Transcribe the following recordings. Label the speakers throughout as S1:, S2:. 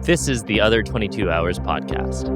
S1: This is the Other 22 Hours podcast.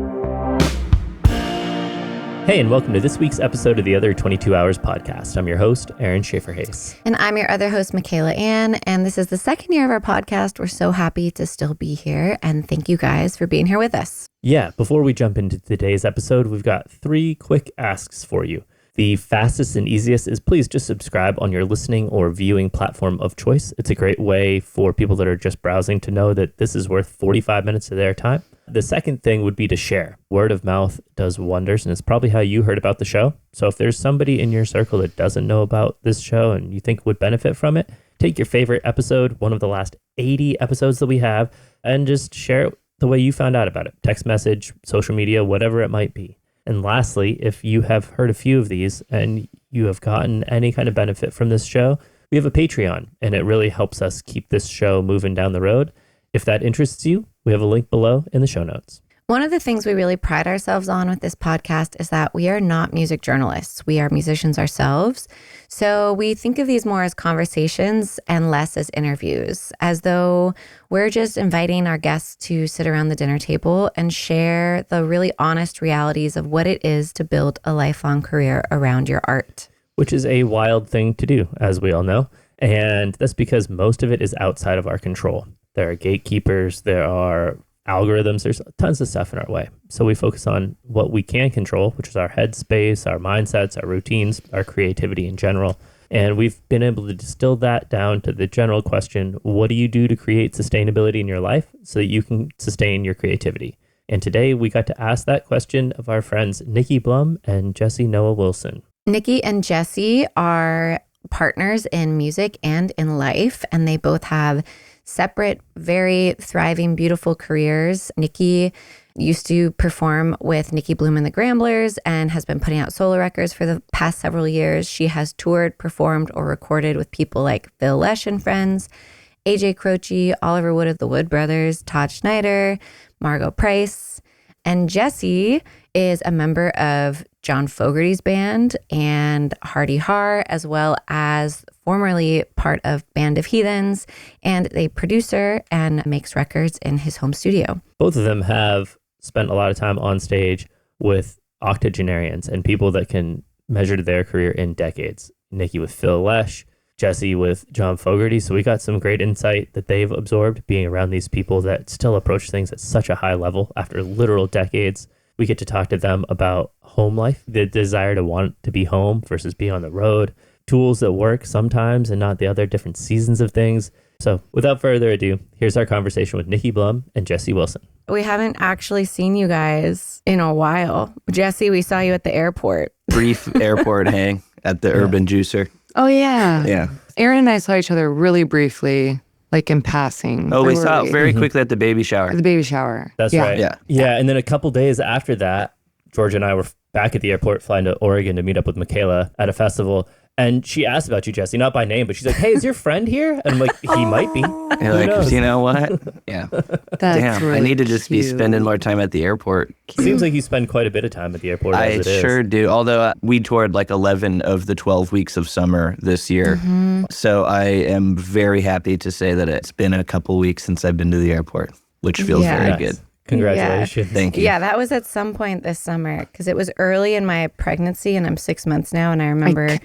S2: Hey, and welcome to this week's episode of the Other 22 Hours podcast. I'm your host, Aaron Shafer-Haiss.
S3: And I'm your other host, Michaela Anne. And this is the second year of our podcast. We're so happy to still be here. And thank you guys for being here with us.
S2: Yeah, before we jump into today's episode, we've got 3 quick asks for you. The fastest and easiest is please just subscribe on your listening or viewing platform of choice. It's a great way for people that are just browsing to know that this is worth 45 minutes of their time. The second thing would be to share. Word of mouth does wonders, and it's probably how you heard about the show. So if there's somebody in your circle that doesn't know about this show and you think would benefit from it, take your favorite episode, one of the last 80 episodes that we have, and just share it the way you found out about it. Text message, social media, whatever it might be. And lastly, if you have heard a few of these and you have gotten any kind of benefit from this show, we have a Patreon, and it really helps us keep this show moving down the road. If that interests you, we have a link below in the show notes.
S3: One of the things we really pride ourselves on with this podcast is that we are not music journalists. We are musicians ourselves. So we think of these more as conversations and less as interviews, as though we're just inviting our guests to sit around the dinner table and share the really honest realities of what it is to build a lifelong career around your art.
S2: Which is a wild thing to do, as we all know. And that's because most of it is outside of our control. There are gatekeepers, there are algorithms, there's tons of stuff in our way. So we focus on what we can control, which is our headspace, our mindsets, our routines, our creativity in general. And we've been able to distill that down to the general question, what do you do to create sustainability in your life so that you can sustain your creativity? And today we got to ask that question of our friends Nicki Bluhm and Jessie Noah Wilson.
S3: Nikki and Jessie are partners in music and in life, and they both have separate, very thriving, beautiful careers. Nikki used to perform with Nicki Bluhm and the Gramblers and has been putting out solo records for the past several years. She has toured, performed, or recorded with people like Phil Lesh and Friends, AJ Croce, Oliver Wood of the Wood Brothers, Todd Snider, Margot Price. And Jessie is a member of John Fogerty's band and Hardy Har, as well as formerly part of Band of Heathens, and a producer and makes records in his home studio.
S2: Both of them have spent a lot of time on stage with octogenarians and people that can measure their career in decades. Nikki with Phil Lesh, Jessie with John Fogerty. So we got some great insight that they've absorbed being around these people that still approach things at such a high level after literal decades. We get to talk to them about home life, the desire to want to be home versus be on the road, tools that work sometimes and not the other, different seasons of things. So without further ado, here's our conversation with Nicki Bluhm and Jessie Wilson.
S3: We haven't actually seen you guys in a while. Jessie, we saw you at the airport.
S4: Brief airport hang at the Urban Juicer.
S5: Oh, yeah.
S4: Yeah.
S5: Aaron and I saw each other really briefly, like in passing.
S4: Oh, we saw it very quickly at the baby shower.
S5: At the baby shower.
S2: That's
S5: yeah.
S2: right.
S4: Yeah.
S2: Yeah. And then a couple days after that, Georgia and I were back at the airport flying to Oregon to meet up with Michaela at a festival. And she asked about you, Jessie, not by name, but she's like, hey, is your friend here? And I'm like, he might be.
S4: You're like,
S2: knows?
S4: you know what? Yeah.
S5: That's
S4: Damn,
S5: really
S4: I need to just be
S5: cute.
S4: spending more time at the airport.
S2: Seems like you spend quite a bit of time at the airport
S4: I
S2: as it is.
S4: sure do. Although we toured like 11 of the 12 weeks of summer this year.
S3: Mm-hmm.
S4: So I am very happy to say that it's been a couple weeks since I've been to the airport, which feels
S3: Yeah.
S4: very
S2: Nice.
S4: good.
S2: Congratulations.
S4: Thank you.
S3: Yeah, that was at some point this summer because it was early in my pregnancy and I'm 6 months now. And I remember...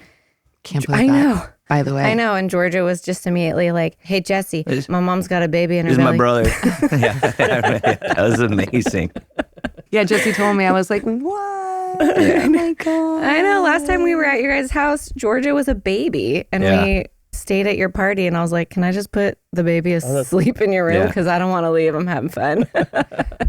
S5: Can't believe
S3: I
S5: that,
S3: know.
S5: by the way.
S3: I know. And Georgia was just immediately like, hey, Jessie, my mom's got a baby in her
S4: He's
S3: belly.
S4: my brother. Yeah, that was amazing.
S5: Yeah, Jessie told me. I was like, what?
S4: Yeah.
S5: Oh, my God.
S3: I know. Last time we were at your guys' house, Georgia was a baby. And
S4: Yeah.
S3: we stayed at your party. And I was like, can I just put the baby asleep in your room?
S4: Yeah.
S3: Because I don't want to leave. I'm having fun.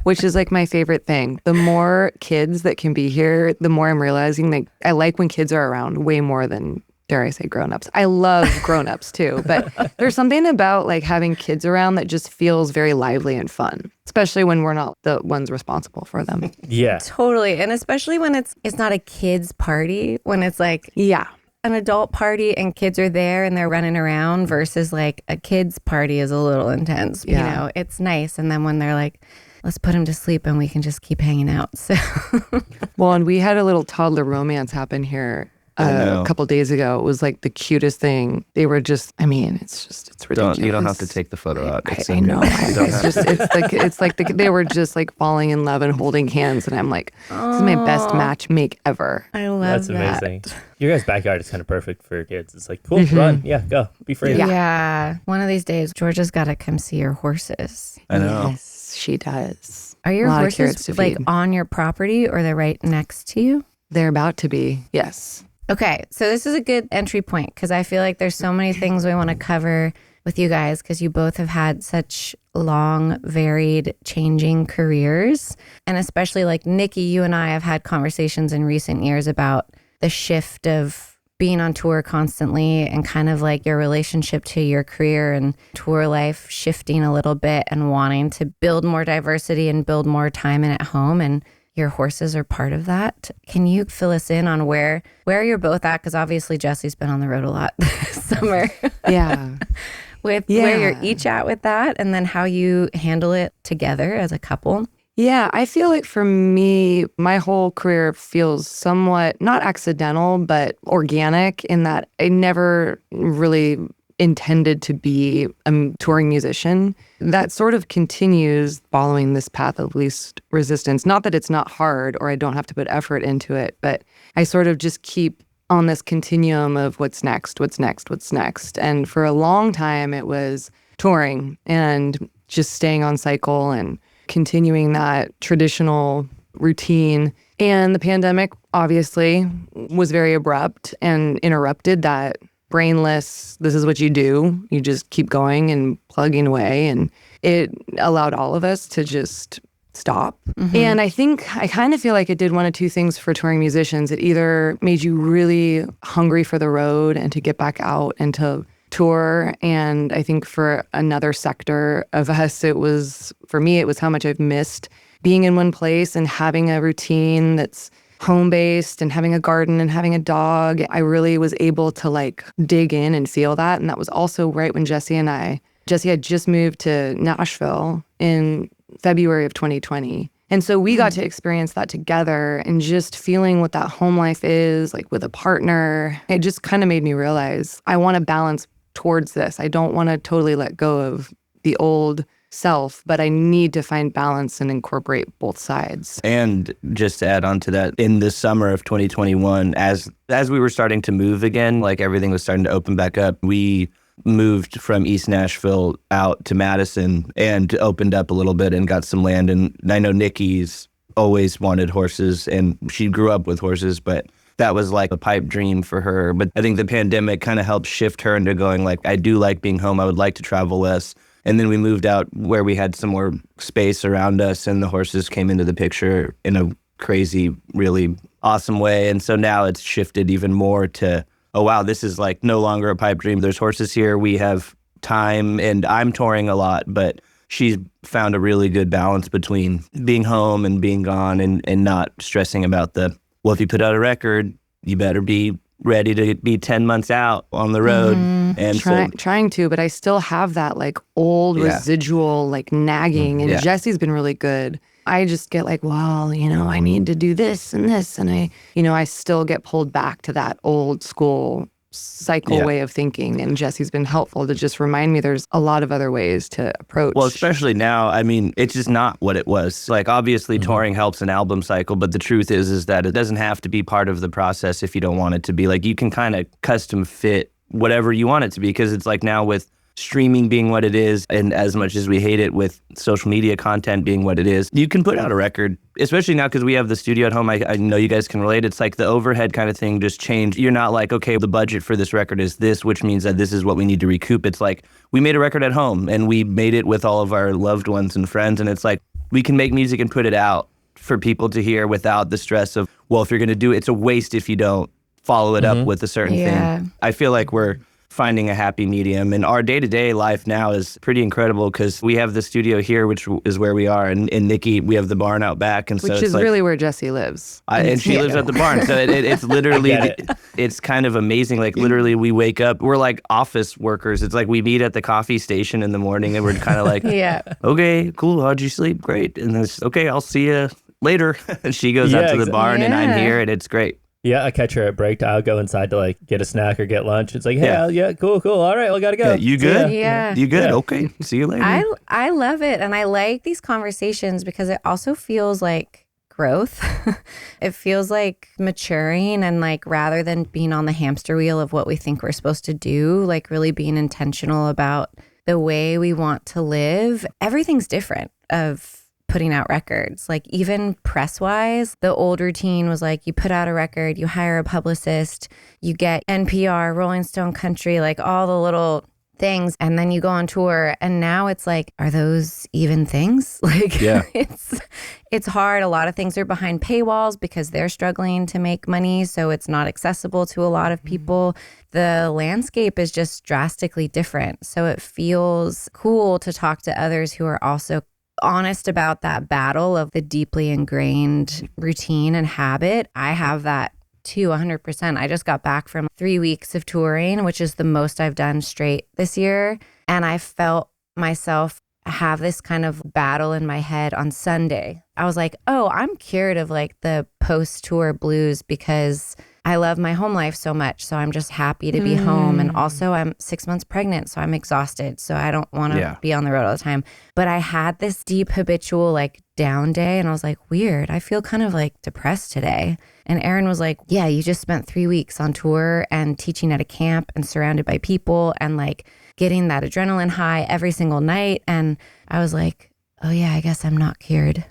S5: Which is like my favorite thing. The more kids that can be here, the more I'm realizing that I like when kids are around way more than, dare I say, grown-ups. I love grown-ups too, but there's something about like having kids around that just feels very lively and fun, especially when we're not the ones responsible for them.
S2: Yeah.
S3: Totally. And especially when it's not a kid's party, when it's like
S5: Yeah.
S3: an adult party and kids are there and they're running around versus like a kid's party is a little intense.
S5: Yeah.
S3: You know, it's nice. And then when they're like, let's put him to sleep and we can just keep hanging out. So
S5: Well, and we had a little toddler romance happen here a couple days ago. It was like the cutest thing. They were just, it's ridiculous.
S4: You don't have to take the photo out.
S5: I know. It's like they were just like falling in love and holding hands. And I'm like, this is my best match make ever.
S3: I love
S2: That's
S3: that.
S2: amazing. Your guys' backyard is kind of perfect for kids. It's like, cool, run. Yeah, go. Be free.
S3: Yeah. One of these days, Georgia's got to come see your horses.
S4: I know.
S5: Yes, she does.
S3: Are your
S5: A lot of carrots
S3: horses
S5: to
S3: like
S5: feed.
S3: on your property or they're right next to you?
S5: They're about to be. Yes.
S3: Okay, so this is a good entry point because I feel like there's so many things we want to cover with you guys because you both have had such long, varied, changing careers. And especially like Nikki, you and I have had conversations in recent years about the shift of being on tour constantly and kind of like your relationship to your career and tour life shifting a little bit and wanting to build more diversity and build more time in at home. And your horses are part of that. Can you fill us in on where you're both at? Because obviously Jesse's been on the road a lot this summer.
S5: Yeah.
S3: Where you're each at with that and then how you handle it together as a couple.
S5: Yeah, I feel like for me, my whole career feels somewhat not accidental, but organic in that I never really intended to be a touring musician. That sort of continues following this path of least resistance. Not that it's not hard or I don't have to put effort into it, but I sort of just keep on this continuum of what's next. And for a long time, it was touring and just staying on cycle and continuing that traditional routine. And the pandemic obviously was very abrupt and interrupted that brainless, this is what you do. You just keep going and plugging away. And it allowed all of us to just stop. Mm-hmm. And I kind of feel like it did one of two things for touring musicians. It either made you really hungry for the road and to get back out and to tour. And I think for another sector of us, for me, it was how much I've missed being in one place and having a routine that's home-based and having a garden and having a dog. I really was able to like dig in and feel that. And that was also right when Jesse had just moved to Nashville in February of 2020. And so we got to experience that together and just feeling what that home life is, like with a partner. It just kind of made me realize I want to balance towards this. I don't want to totally let go of the old self, but I need to find balance and incorporate both sides.
S4: And just to add on to that, in the summer of 2021, as we were starting to move again, like everything was starting to open back up, we moved from East Nashville out to Madison and opened up a little bit and got some land. And I know Nikki's always wanted horses and she grew up with horses, but that was like a pipe dream for her. But I think the pandemic kind of helped shift her into going like, I do like being home. I would like to travel less. And then we moved out where we had some more space around us and the horses came into the picture in a crazy, really awesome way. And so now it's shifted even more to, oh, wow, this is like no longer a pipe dream. There's horses here. We have time and I'm touring a lot, but she's found a really good balance between being home and being gone and not stressing about well, if you put out a record, you better be ready to be 10 months out on the road. Mm-hmm. And
S5: trying to, but I still have that like old residual like nagging. And Jesse's been really good. I just get like, well, I need to do this and this. And I still get pulled back to that old school cycle way of thinking. And Jesse's been helpful to just remind me there's a lot of other ways to approach.
S4: Well, especially now, it's just not what it was. Like, obviously, touring helps an album cycle, but the truth is that it doesn't have to be part of the process if you don't want it to be. Like, you can kind of custom fit whatever you want it to be, because it's like now with streaming being what it is, and as much as we hate it with social media content being what it is, you can put out a record, especially now because we have the studio at home. I know you guys can relate. It's like the overhead kind of thing just changed. You're not like, okay, the budget for this record is this, which means that this is what we need to recoup. It's like, we made a record at home and we made it with all of our loved ones and friends. And it's like, we can make music and put it out for people to hear without the stress of, well, if you're going to do it, it's a waste if you don't follow it up with a certain thing. I feel like we're finding a happy medium. And our day-to-day life now is pretty incredible because we have the studio here, which is where we are. And in Nikki, we have the barn out back. And so
S5: which is like, really where Jesse lives.
S4: And she lives at the barn. So it's literally, it's kind of amazing. Like literally we wake up, we're like office workers. It's like we meet at the coffee station in the morning and we're kind of like, okay, cool. How'd you sleep? Great. And then okay, I'll see you later. And she goes out to the barn and I'm here and it's great.
S2: Yeah, I catch her at break. I'll go inside to like get a snack or get lunch. It's like, hey, yeah, cool. All right, I gotta go.
S4: Yeah, you good?
S3: Yeah.
S4: You good?
S2: Yeah.
S4: Okay. See you later.
S3: I love it. And I like these conversations because it also feels like growth. It feels like maturing, and like rather than being on the hamster wheel of what we think we're supposed to do, like really being intentional about the way we want to live. Everything's different of putting out records. Like even press wise, the old routine was like you put out a record, you hire a publicist, you get NPR, Rolling Stone Country, like all the little things, and then you go on tour. And now it's like, are those even things? Like it's hard. A lot of things are behind paywalls because they're struggling to make money, so it's not accessible to a lot of people. The landscape is just drastically different. So it feels cool to talk to others who are also honest about that battle of the deeply ingrained routine and habit. I have that too, 100%. I just got back from 3 weeks of touring, which is the most I've done straight this year. And I felt myself have this kind of battle in my head on Sunday. I was like, oh, I'm cured of like the post-tour blues because I love my home life so much. So I'm just happy to be home. And also I'm 6 months pregnant, so I'm exhausted. So I don't want to be on the road all the time. But I had this deep habitual like down day, and I was like, weird. I feel kind of like depressed today. And Aaron was like, yeah, you just spent 3 weeks on tour and teaching at a camp and surrounded by people and like getting that adrenaline high every single night. And I was like, oh yeah, I guess I'm not cured.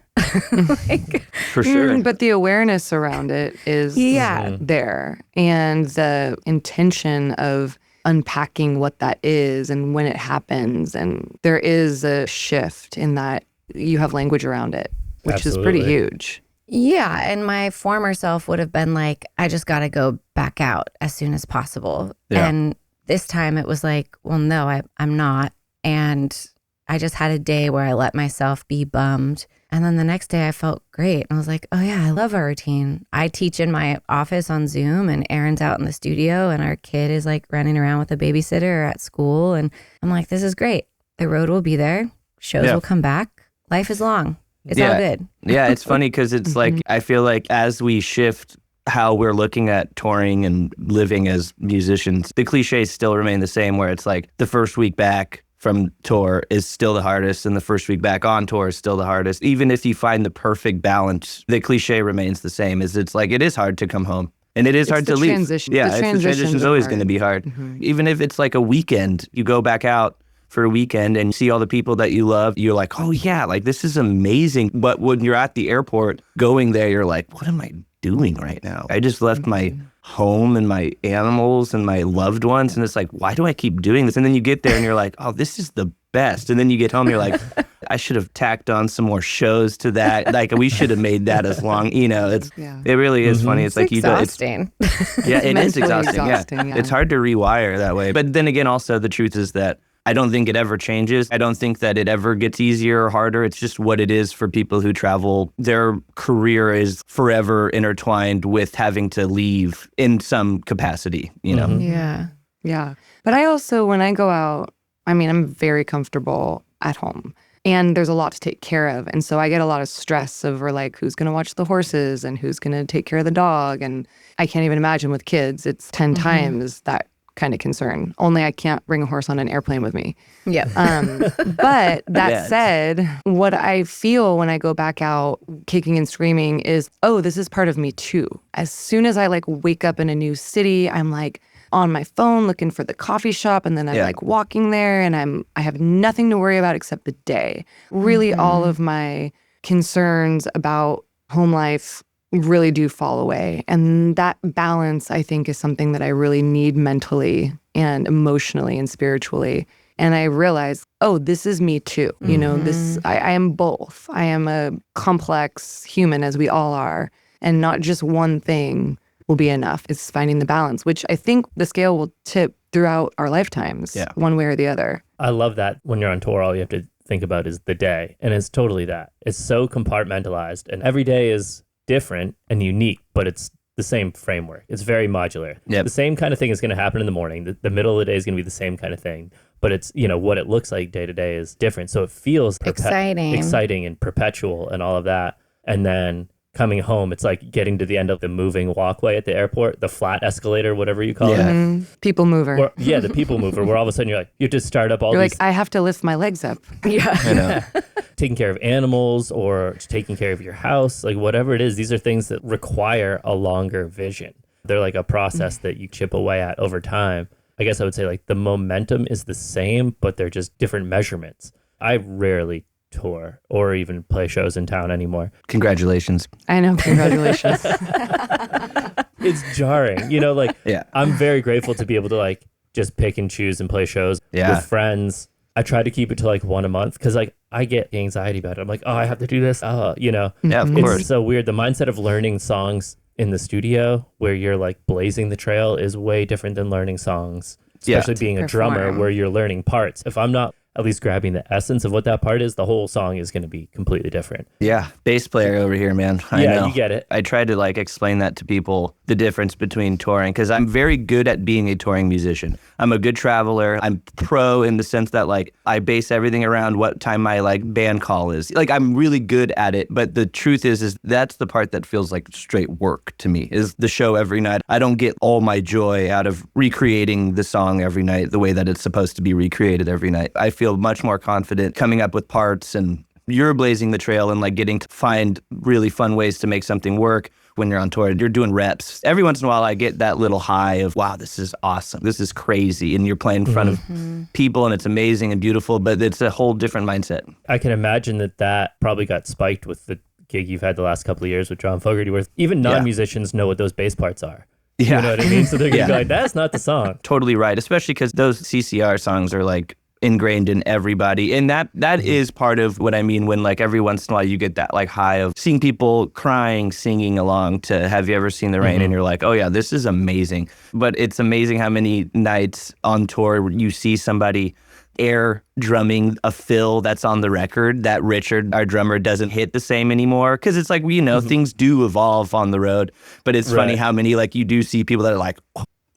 S3: Like,
S4: For sure.
S5: But the awareness around it is there. And the intention of unpacking what that is and when it happens. And there is a shift in that you have language around it, which is pretty huge.
S3: yeah. And my former self would have been like, I just got to go back out as soon as possible.
S4: Yeah.
S3: And this time it was like, well, no, I'm not. And I just had a day where I let myself be bummed. And then the next day I felt great. And I was like, oh yeah, I love our routine. I teach in my office on Zoom, and Aaron's out in the studio, and our kid is like running around with a babysitter or at school. And I'm like, this is great. The road will be there. Shows will come back. Life is long. It's all good.
S4: Yeah, it's funny because it's like, I feel like as we shift how we're looking at touring and living as musicians, the cliches still remain the same, where it's like the first week back from tour is still the hardest, and the first week back on tour is still the hardest. Even if you find the perfect balance, the cliche remains the same. Is it's like it is hard to come home, and it is hard to leave. Yeah, the transition's always going to be hard. Even if it's like a weekend, you go back out for a weekend and see all the people that you love, you're like, oh yeah, like this is amazing. But when you're at the airport going there, you're like, what am I doing right now? I just left my home and my animals and my loved ones, and it's like, why do I keep doing this? And then you get there and you're like, oh, this is the best. And then you get home, you're like, I should have tacked on some more shows to that. Like we should have made that as long. You know, it really is funny. It's like
S3: exhausting.
S4: It is exhausting.
S5: Yeah.
S4: It's hard to rewire that way. But then again, also the truth is that I don't think it ever changes. I don't think that it ever gets easier or harder. It's just what it is for people who travel. Their career is forever intertwined with having to leave in some capacity, you know?
S5: Yeah. But I also, when I go out, I mean, I'm very comfortable at home. And there's a lot to take care of. And so I get a lot of stress over like who's going to watch the horses and who's going to take care of the dog. And I can't even imagine with kids, it's 10 times that kind of concern. Only I can't bring a horse on an airplane with me.
S3: Yeah.
S5: But that said, what I feel when I go back out kicking and screaming is, oh, this is part of me too. As soon as I like wake up in a new city, I'm like on my phone looking for the coffee shop, and then I'm like walking there, and I have nothing to worry about except the day. Really, all of my concerns about home life really do fall away. And that balance, I think, is something that I really need mentally and emotionally and spiritually. And I realized, oh, this is me too. You know, I am both. I am a complex human, as we all are, and not just one thing will be enough. It's finding the balance, which I think the scale will tip throughout our lifetimes, one way or the other.
S2: I love that when you're on tour, all you have to think about is the day. And it's totally that. It's so compartmentalized, and every day is different and unique, but it's the same framework. It's very modular. The same kind of thing is going to happen in the morning. The middle of the day is going to be the same kind of thing, but it's, you know, what it looks like day to day is different. So it feels exciting and perpetual and all of that. And then coming home, it's like getting to the end of the moving walkway at the airport, the flat escalator, whatever you call it.
S5: People mover.
S2: Or, the people mover, where all of a sudden you're like, you have to start up all
S5: You're
S2: these...
S5: like, I have to lift my legs up.
S3: Yeah.
S4: I know.
S2: taking care of animals or taking care of your house, like whatever it is, these are things that require a longer vision. They're like a process that you chip away at over time. I guess I would say like the momentum is the same, but they're just different measurements. I rarely tour or even play shows in town anymore.
S4: Congratulations.
S5: I know. Congratulations.
S2: It's jarring, like
S4: Yeah.
S2: I'm very grateful to be able to like just pick and choose and play shows with friends. I try to keep it to like one a month because like I get anxiety about it. I'm like, oh, I have to do this.
S4: Yeah, of
S2: It's
S4: course.
S2: so weird. The mindset of learning songs in the studio where you're like blazing the trail is way different than learning songs, especially being a drummer
S3: Perform.
S2: where you're learning parts. If I'm not at least grabbing the essence of what that part is, the whole song is going to be completely different.
S4: Yeah, bass player over here, man. I know.
S2: You get it.
S4: I try to like explain that to people, the difference between touring, because I'm very good at being a touring musician. I'm a good traveler. I'm pro in the sense that like I base everything around what time my like band call is. Like I'm really good at it, but the truth is that's the part that feels like straight work to me, is the show every night. I don't get all my joy out of recreating the song every night the way that it's supposed to be recreated every night. I feel much more confident coming up with parts, and you're blazing the trail and like getting to find really fun ways to make something work. When you're on tour, you're doing reps. Every once in a while, I get that little high of, wow, this is awesome. This is crazy. And you're playing in front of people and it's amazing and beautiful, but it's a whole different mindset.
S2: I can imagine that probably got spiked with the gig you've had the last couple of years with John Fogerty, where even non-musicians know what those bass parts are.
S4: Yeah.
S2: You know what I mean? So they're going to be like, that's not the song.
S4: Totally right. Especially because those CCR songs are like ingrained in everybody. And that is part of what I mean when like every once in a while you get that like high of seeing people crying, singing along to Have You Ever Seen the Rain? And you're like, oh yeah, this is amazing. But it's amazing how many nights on tour you see somebody air drumming a fill that's on the record that Richard, our drummer, doesn't hit the same anymore. Because it's like, things do evolve on the road. But it's funny how many like you do see people that are like,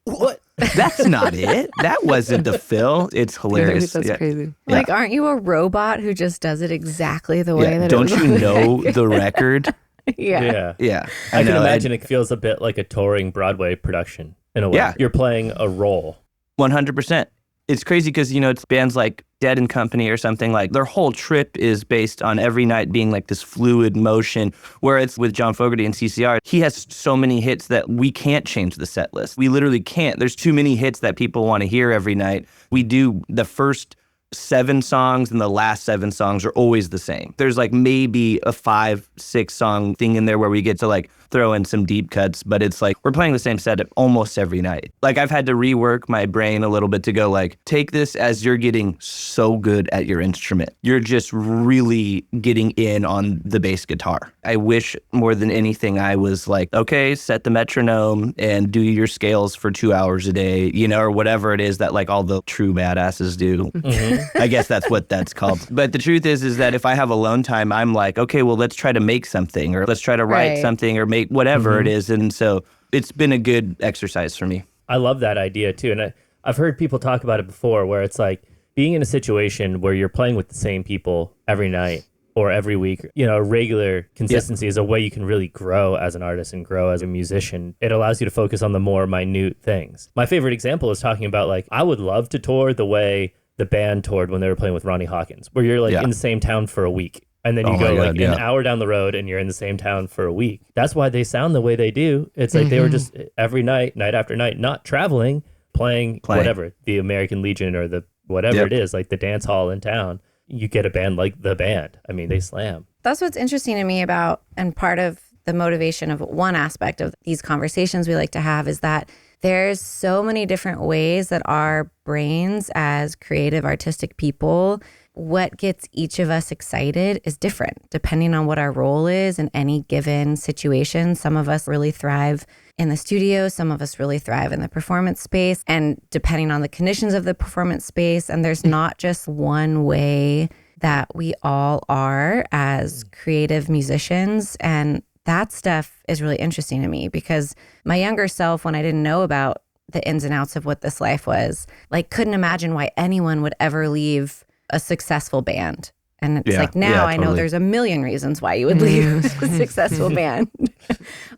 S4: what? That's not it. That wasn't the fill. It's hilarious.
S5: That's crazy.
S3: Like, aren't you a robot who just does it exactly the way that
S4: don't
S3: it
S4: you know the record?
S3: Yeah.
S4: Yeah.
S2: I can imagine it feels a bit like a touring Broadway production in a way.
S4: Yeah.
S2: You're playing a role.
S4: 100%. It's crazy because, it's bands like Dead and Company or something, like their whole trip is based on every night being like this fluid motion, where it's with John Fogerty and CCR. He has so many hits that we can't change the set list. We literally can't. There's too many hits that people want to hear every night. We do the first 7 songs and the last 7 songs are always the same. There's like maybe a 5-6 song thing in there where we get to like throw in some deep cuts, but it's like we're playing the same set almost every night. Like I've had to rework my brain a little bit to go like, take this as you're getting so good at your instrument. You're just really getting in on the bass guitar. I wish more than anything I was like, okay, set the metronome and do your scales for 2 hours a day, or whatever it is that like all the true badasses do. I guess that's what that's called. But the truth is that if I have alone time, I'm like, okay, well, let's try to make something, or let's try to write something, or make whatever it is. And so it's been a good exercise for me.
S2: I love that idea too. And I've heard people talk about it before where it's like being in a situation where you're playing with the same people every night or every week, regular consistency is a way you can really grow as an artist and grow as a musician. It allows you to focus on the more minute things. My favorite example is talking about like, I would love to tour the way the band toured when they were playing with Ronnie Hawkins, where you're like in the same town for a week. And then you go like an hour down the road and you're in the same town for a week. That's why they sound the way they do. It's like they were just every night, night after night, not traveling, playing whatever, the American Legion or the whatever it is, like the dance hall in town. You get a band like the band. I mean, they slam.
S3: That's what's interesting to me about, and part of the motivation of one aspect of these conversations we like to have is that there's so many different ways that our brains as creative, artistic people, what gets each of us excited is different depending on what our role is in any given situation. Some of us really thrive in the studio. Some of us really thrive in the performance space, and depending on the conditions of the performance space. And there's not just one way that we all are as creative musicians. And that stuff is really interesting to me because my younger self, when I didn't know about the ins and outs of what this life was, like couldn't imagine why anyone would ever leave a successful band And it's
S4: Yeah,
S3: like, now
S4: yeah,
S3: I know
S4: totally.
S3: there's a million reasons why you would leave a successful band.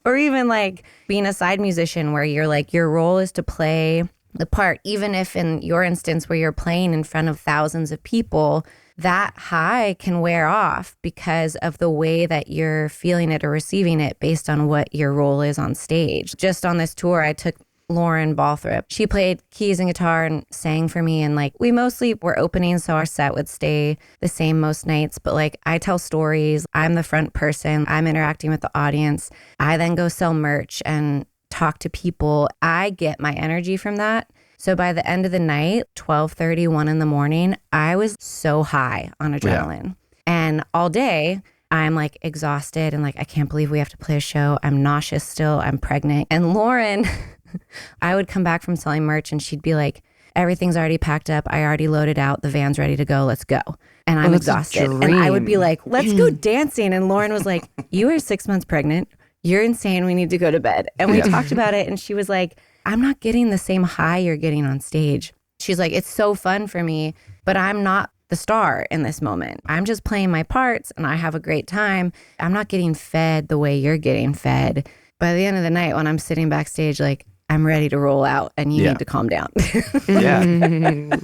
S3: Or even like being a side musician where you're like, your role is to play the part, even if in your instance where you're playing in front of thousands of people, that high can wear off because of the way that you're feeling it or receiving it based on what your role is on stage. Just on this tour, I took Lauren Balthrop. She played keys and guitar and sang for me. And like, we mostly were opening, so our set would stay the same most nights. But like, I tell stories. I'm the front person. I'm interacting with the audience. I then go sell merch and talk to people. I get my energy from that. So by the end of the night, 12:30, 1 in the morning, I was so high on adrenaline. And all day, I'm like exhausted and like, I can't believe we have to play a show. I'm nauseous still. I'm pregnant. And Lauren, I would come back from selling merch and she'd be like, everything's already packed up. I already loaded out. The van's ready to go. Let's go. And I'm exhausted. And I would be like, let's go dancing. And Lauren was like, you are 6 months pregnant. You're insane. We need to go to bed. And we talked about it. And she was like, I'm not getting the same high you're getting on stage. She's like, it's so fun for me, but I'm not the star in this moment. I'm just playing my parts and I have a great time. I'm not getting fed the way you're getting fed. By the end of the night, when I'm sitting backstage, like, I'm ready to roll out and you need to calm down.
S4: Yeah.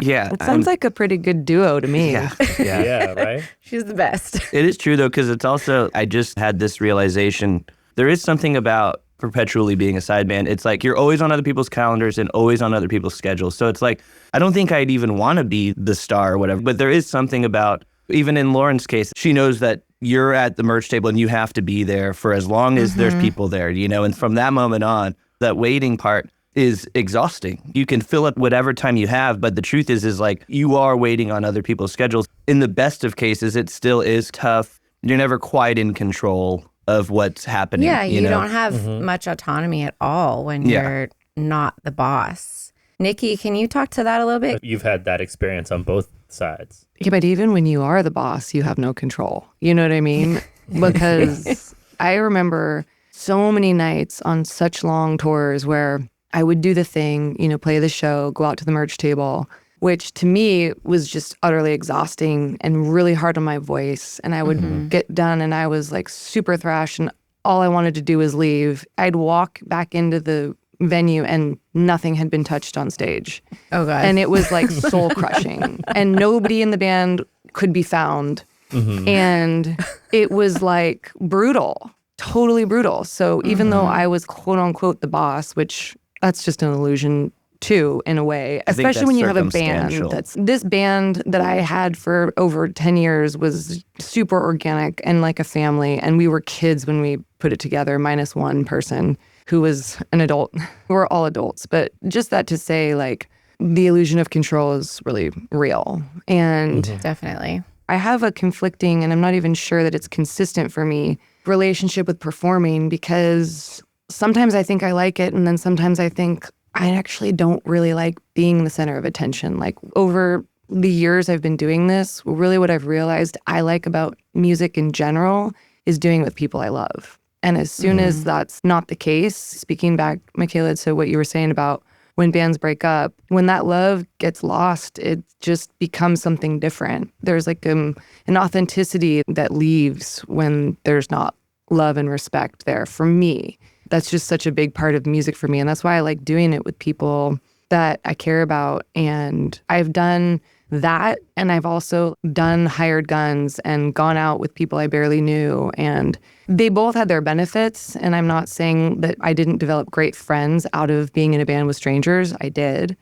S4: Yeah.
S5: It sounds like a pretty good duo to me.
S2: Yeah, right?
S3: She's the best.
S4: It is true, though, because it's also, I just had this realization. There is something about perpetually being a side band. It's like you're always on other people's calendars and always on other people's schedules. So it's like, I don't think I'd even want to be the star or whatever. But there is something about, even in Lauren's case, she knows that you're at the merch table and you have to be there for as long as there's people there, you know? And from that moment on, that waiting part is exhausting. You can fill it whatever time you have, but the truth is like you are waiting on other people's schedules. In the best of cases, it still is tough. You're never quite in control of what's happening.
S3: Yeah, you
S4: know?
S3: don't have much autonomy at all when you're not the boss. Nikki, can you talk to that a little bit?
S2: You've had that experience on both sides.
S5: Yeah, but even when you are the boss, you have no control. You know what I mean? Because I remember so many nights on such long tours where I would do the thing, you know, play the show, go out to the merch table, which to me was just utterly exhausting and really hard on my voice. And I would get done and I was like super thrashed and all I wanted to do was leave. I'd walk back into the venue and nothing had been touched on stage.
S3: Oh, God.
S5: And it was like soul crushing and nobody in the band could be found. And it was like brutal, totally brutal. So even though I was quote unquote the boss, which that's just an illusion too, in a way, especially when you have a band this band that I had for over 10 years was super organic and like a family. And we were kids when we put it together, minus one person who was an adult. We're all adults, but just that to say like the illusion of control is really real. And
S3: Definitely.
S5: I have a conflicting, and I'm not even sure that it's consistent for me, relationship with performing because sometimes I think I like it and then sometimes I think I actually don't really like being the center of attention. Like over the years I've been doing this, really what I've realized I like about music in general is doing it with people I love. And as soon as that's not the case, speaking back, Michaela, to what you were saying about when bands break up, when that love gets lost, it just becomes something different. There's like an authenticity that leaves when there's not love and respect there for me. That's just such a big part of music for me. And that's why I like doing it with people that I care about. And I've done that. And I've also done hired guns and gone out with people I barely knew. And they both had their benefits. And I'm not saying that I didn't develop great friends out of being in a band with strangers. I did.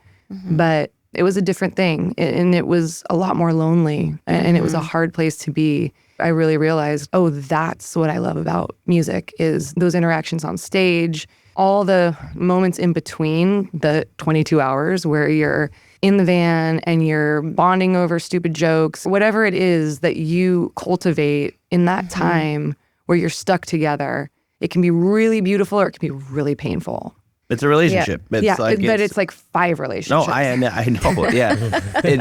S5: But it was a different thing. And it was a lot more lonely. And it was a hard place to be. I really realized, oh, that's what I love about music is those interactions on stage, all the moments in between the 22 hours where you're in the van and you're bonding over stupid jokes, whatever it is that you cultivate in that time where you're stuck together. It can be really beautiful or it can be really painful.
S4: It's a relationship.
S5: But it's like 5 relationships.
S4: No, I know. Yeah,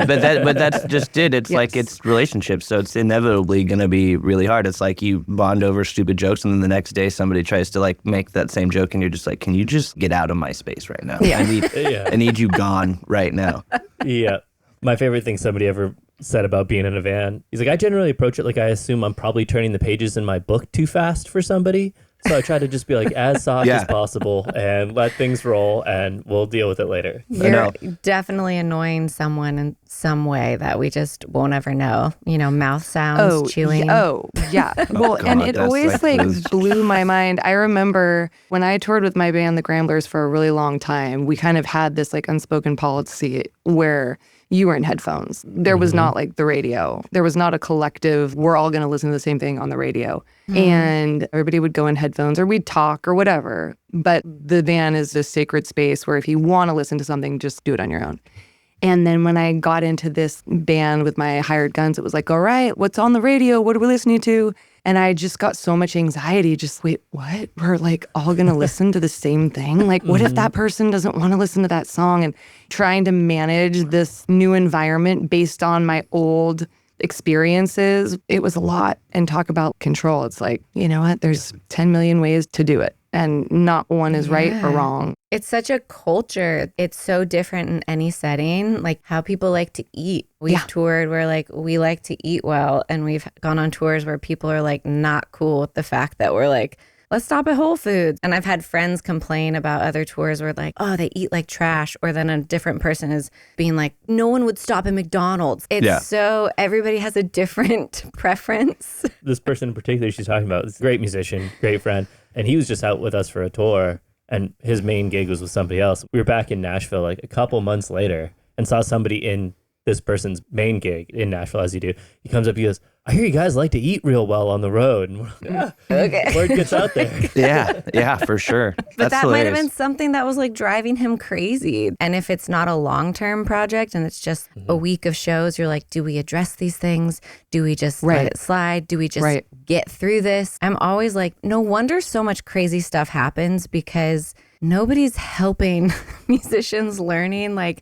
S4: but that's just it. It's like it's relationships, so it's inevitably going to be really hard. It's like you bond over stupid jokes, and then the next day somebody tries to like make that same joke, and you're just like, "Can you just get out of my space right now? I need you gone right now."
S2: Yeah. My favorite thing somebody ever said about being in a van. He's like, I generally approach it like I assume I'm probably turning the pages in my book too fast for somebody. So I try to just be like as soft as possible and let things roll, and we'll deal with it later.
S3: You're definitely annoying someone in some way that we just won't ever know. You know, mouth sounds, chewing.
S5: Yeah. Well,
S4: God,
S5: and it always blew my mind. I remember when I toured with my band, the Gramblers, for a really long time, we kind of had this like unspoken policy where you were in headphones. There was not like the radio. There was not a collective, we're all going to listen to the same thing on the radio. And everybody would go in headphones or we'd talk or whatever. But the van is this sacred space where if you want to listen to something, just do it on your own. And then when I got into this band with my hired guns, it was like, all right, what's on the radio? What are we listening to? And I just got so much anxiety. Just, wait, what? We're like all going to listen to the same thing? Like, what if that person doesn't want to listen to that song? And trying to manage this new environment based on my old experiences, it was a lot. And talk about control. It's like, you know what? There's 10 million ways to do it. And not one is right or wrong.
S3: It's such a culture. It's so different in any setting, like how people like to eat. We've toured where like we like to eat well, and we've gone on tours where people are like not cool with the fact that we're like, let's stop at Whole Foods. And I've had friends complain about other tours where like, oh, they eat like trash. Or then a different person is being like, no one would stop at McDonald's. It's so everybody has a different preference.
S2: This person in particular she's talking about is a great musician, great friend. And he was just out with us for a tour, and his main gig was with somebody else. We were back in Nashville like a couple months later and saw somebody in this person's main gig in Nashville, as you do. He comes up, he goes, I hear you guys like to eat real well on the road. And we're like,
S3: okay.
S2: Word gets out there.
S4: Yeah, for sure.
S3: But
S4: That's
S3: that
S4: hilarious.
S3: might have been something that was like driving him crazy. And if it's not a long-term project and it's just a week of shows, you're like, do we address these things? Do we just let it slide? Do we just get through this? I'm always like, no wonder so much crazy stuff happens, because nobody's helping musicians learning like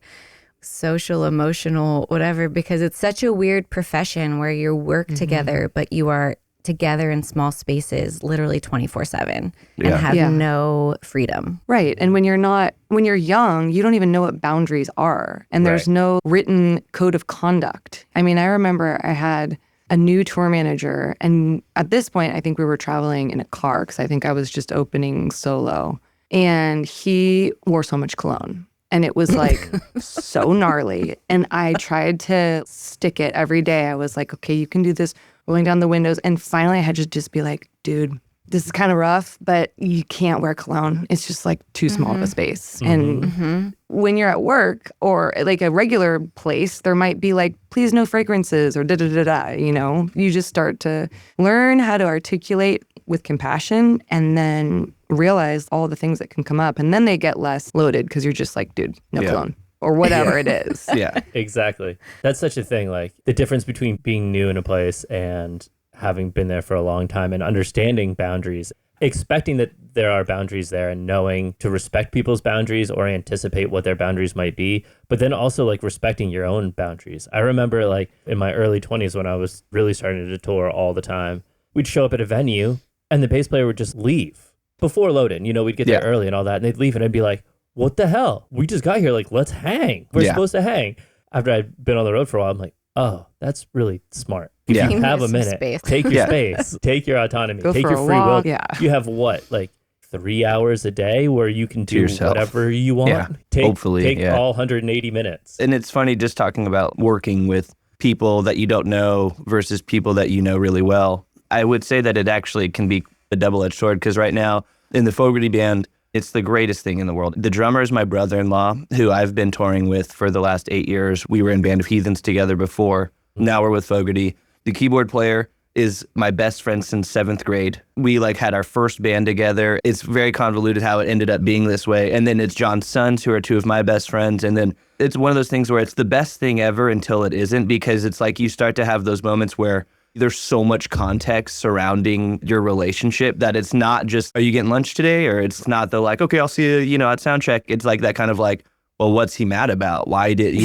S3: social, emotional, whatever, because it's such a weird profession where you work together, but you are together in small spaces literally 24/7 and have no freedom.
S5: Right. And when you're young, you don't even know what boundaries are. And there's no written code of conduct. I mean, I remember I had a new tour manager, and at this point, I think we were traveling in a car because I think I was just opening solo. And he wore so much cologne. And it was like so gnarly. And I tried to stick it every day. I was like, okay, you can do this, rolling down the windows. And finally I had to just be like, dude, this is kind of rough, but you can't wear cologne. It's just like too small of a space. And when you're at work or like a regular place, there might be like, please no fragrances or da-da-da-da, you know? You just start to learn how to articulate with compassion and then realize all the things that can come up. And then they get less loaded because you're just like, dude, no cologne or whatever it is.
S2: Exactly. That's such a thing. Like the difference between being new in a place and having been there for a long time and understanding boundaries, expecting that there are boundaries there and knowing to respect people's boundaries or anticipate what their boundaries might be, but then also like respecting your own boundaries. I remember like in my early 20s when I was really starting to tour all the time, we'd show up at a venue and the bass player would just leave before load-in. You know, we'd get there early and all that, and they'd leave and I'd be like, what the hell? We just got here. Like, let's hang. We're supposed to hang. After I'd been on the road for a while, I'm like, oh, that's really smart. If you have a minute, take your space, take your autonomy, take your free will. You have what, like 3 hours a day where you can do whatever you want?
S4: Hopefully,
S2: take all 180 minutes.
S4: And it's funny just talking about working with people that you don't know versus people that you know really well. I would say that it actually can be a double-edged sword because right now in the Fogerty band, it's the greatest thing in the world. The drummer is my brother-in-law, who I've been touring with for the last 8 years. We were in Band of Heathens together before. Now we're with Fogerty. The keyboard player is my best friend since 7th grade. We like had our first band together. It's very convoluted how it ended up being this way. And then it's John's sons, who are two of my best friends. And then it's one of those things where it's the best thing ever until it isn't, because it's like you start to have those moments where there's so much context surrounding your relationship that it's not just, are you getting lunch today? Or it's not the like, okay, I'll see you, at sound check. It's like that kind of like, well, what's he mad about? Why did,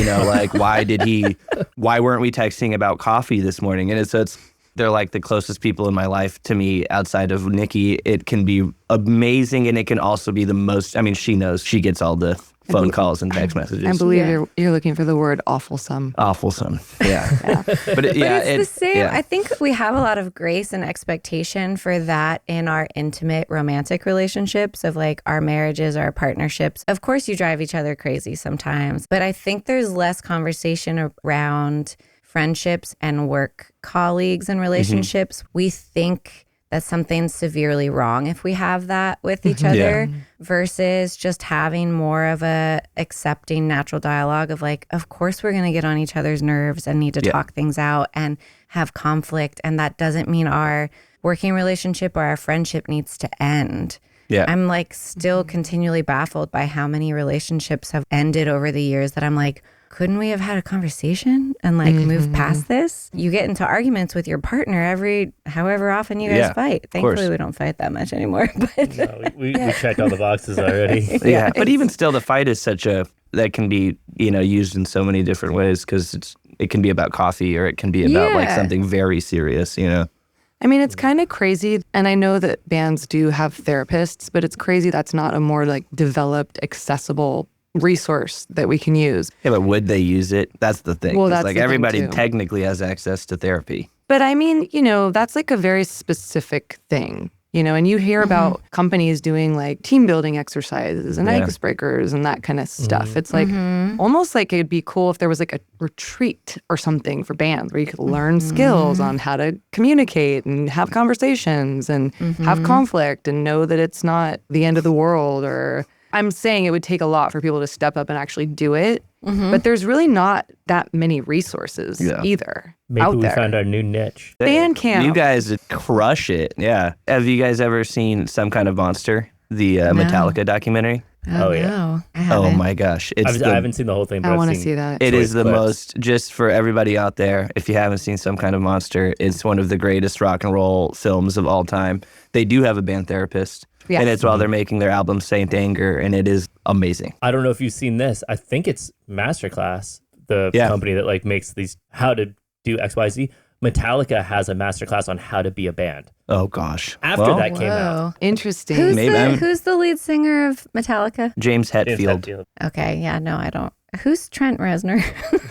S4: why weren't we texting about coffee this morning? And it's They're like the closest people in my life to me outside of Nikki. It can be amazing, and it can also be the most, I mean, she knows. She gets all the phone calls and text messages.
S5: I believe you're looking for the word awfulsome.
S4: Awfulsome, yeah. But
S3: But it's the same. I think we have a lot of grace and expectation for that in our intimate romantic relationships of like our marriages, our partnerships. Of course, you drive each other crazy sometimes, but I think there's less conversation around friendships and work colleagues and relationships. We think that something's severely wrong if we have that with each other versus just having more of a accepting natural dialogue of like, of course we're going to get on each other's nerves and need to talk things out and have conflict. And that doesn't mean our working relationship or our friendship needs to end. Yeah. I'm like still continually baffled by how many relationships have ended over the years that I'm like, couldn't we have had a conversation and like move past this? You get into arguments with your partner however often you guys fight. Thankfully, we don't fight that much anymore. But
S2: no, we checked all the boxes already.
S4: Yeah, but even still, the fight is that can be, used in so many different ways because it can be about coffee or it can be about like something very serious,
S5: I mean, it's kind of crazy. And I know that bands do have therapists, but it's crazy that's not a more like developed, accessible resource that we can use.
S4: Yeah, but would they use it? That's the thing.
S5: Well, that's
S4: like
S5: the
S4: everybody
S5: thing too.
S4: Technically has access to therapy.
S5: But I mean, that's like a very specific thing, and you hear about companies doing like team building exercises and icebreakers and that kind of stuff. It's like almost like it'd be cool if there was like a retreat or something for bands where you could learn skills on how to communicate and have conversations and have conflict and know that it's not the end of the world. Or I'm saying it would take a lot for people to step up and actually do it. But there's really not that many resources either
S2: Maybe
S5: out
S2: we
S5: there.
S2: found our new niche.
S5: Bandcamp.
S4: You guys crush it. Yeah. Have you guys ever seen Some Kind of Monster, the Metallica documentary?
S2: Oh, yeah.
S3: no, I
S4: Oh
S3: haven't.
S4: my gosh.
S2: I haven't seen the whole thing, but
S5: I
S2: I've
S5: want to
S2: seen
S5: see that.
S4: It is the
S2: clips.
S4: most, just for everybody out there, if you haven't seen Some Kind of Monster, it's one of the greatest rock and roll films of all time. They do have a band therapist.
S5: Yes.
S4: And it's while they're making their album Saint Anger, and it is amazing.
S2: I don't know if you've seen this. I think it's Masterclass, the company that like makes these how to do XYZ. Metallica has a masterclass on how to be a band.
S4: Oh gosh.
S2: After that came out.
S5: Interesting.
S3: Who's the lead singer of Metallica?
S4: James Hetfield.
S3: Okay, yeah, no, I don't. Who's Trent Reznor?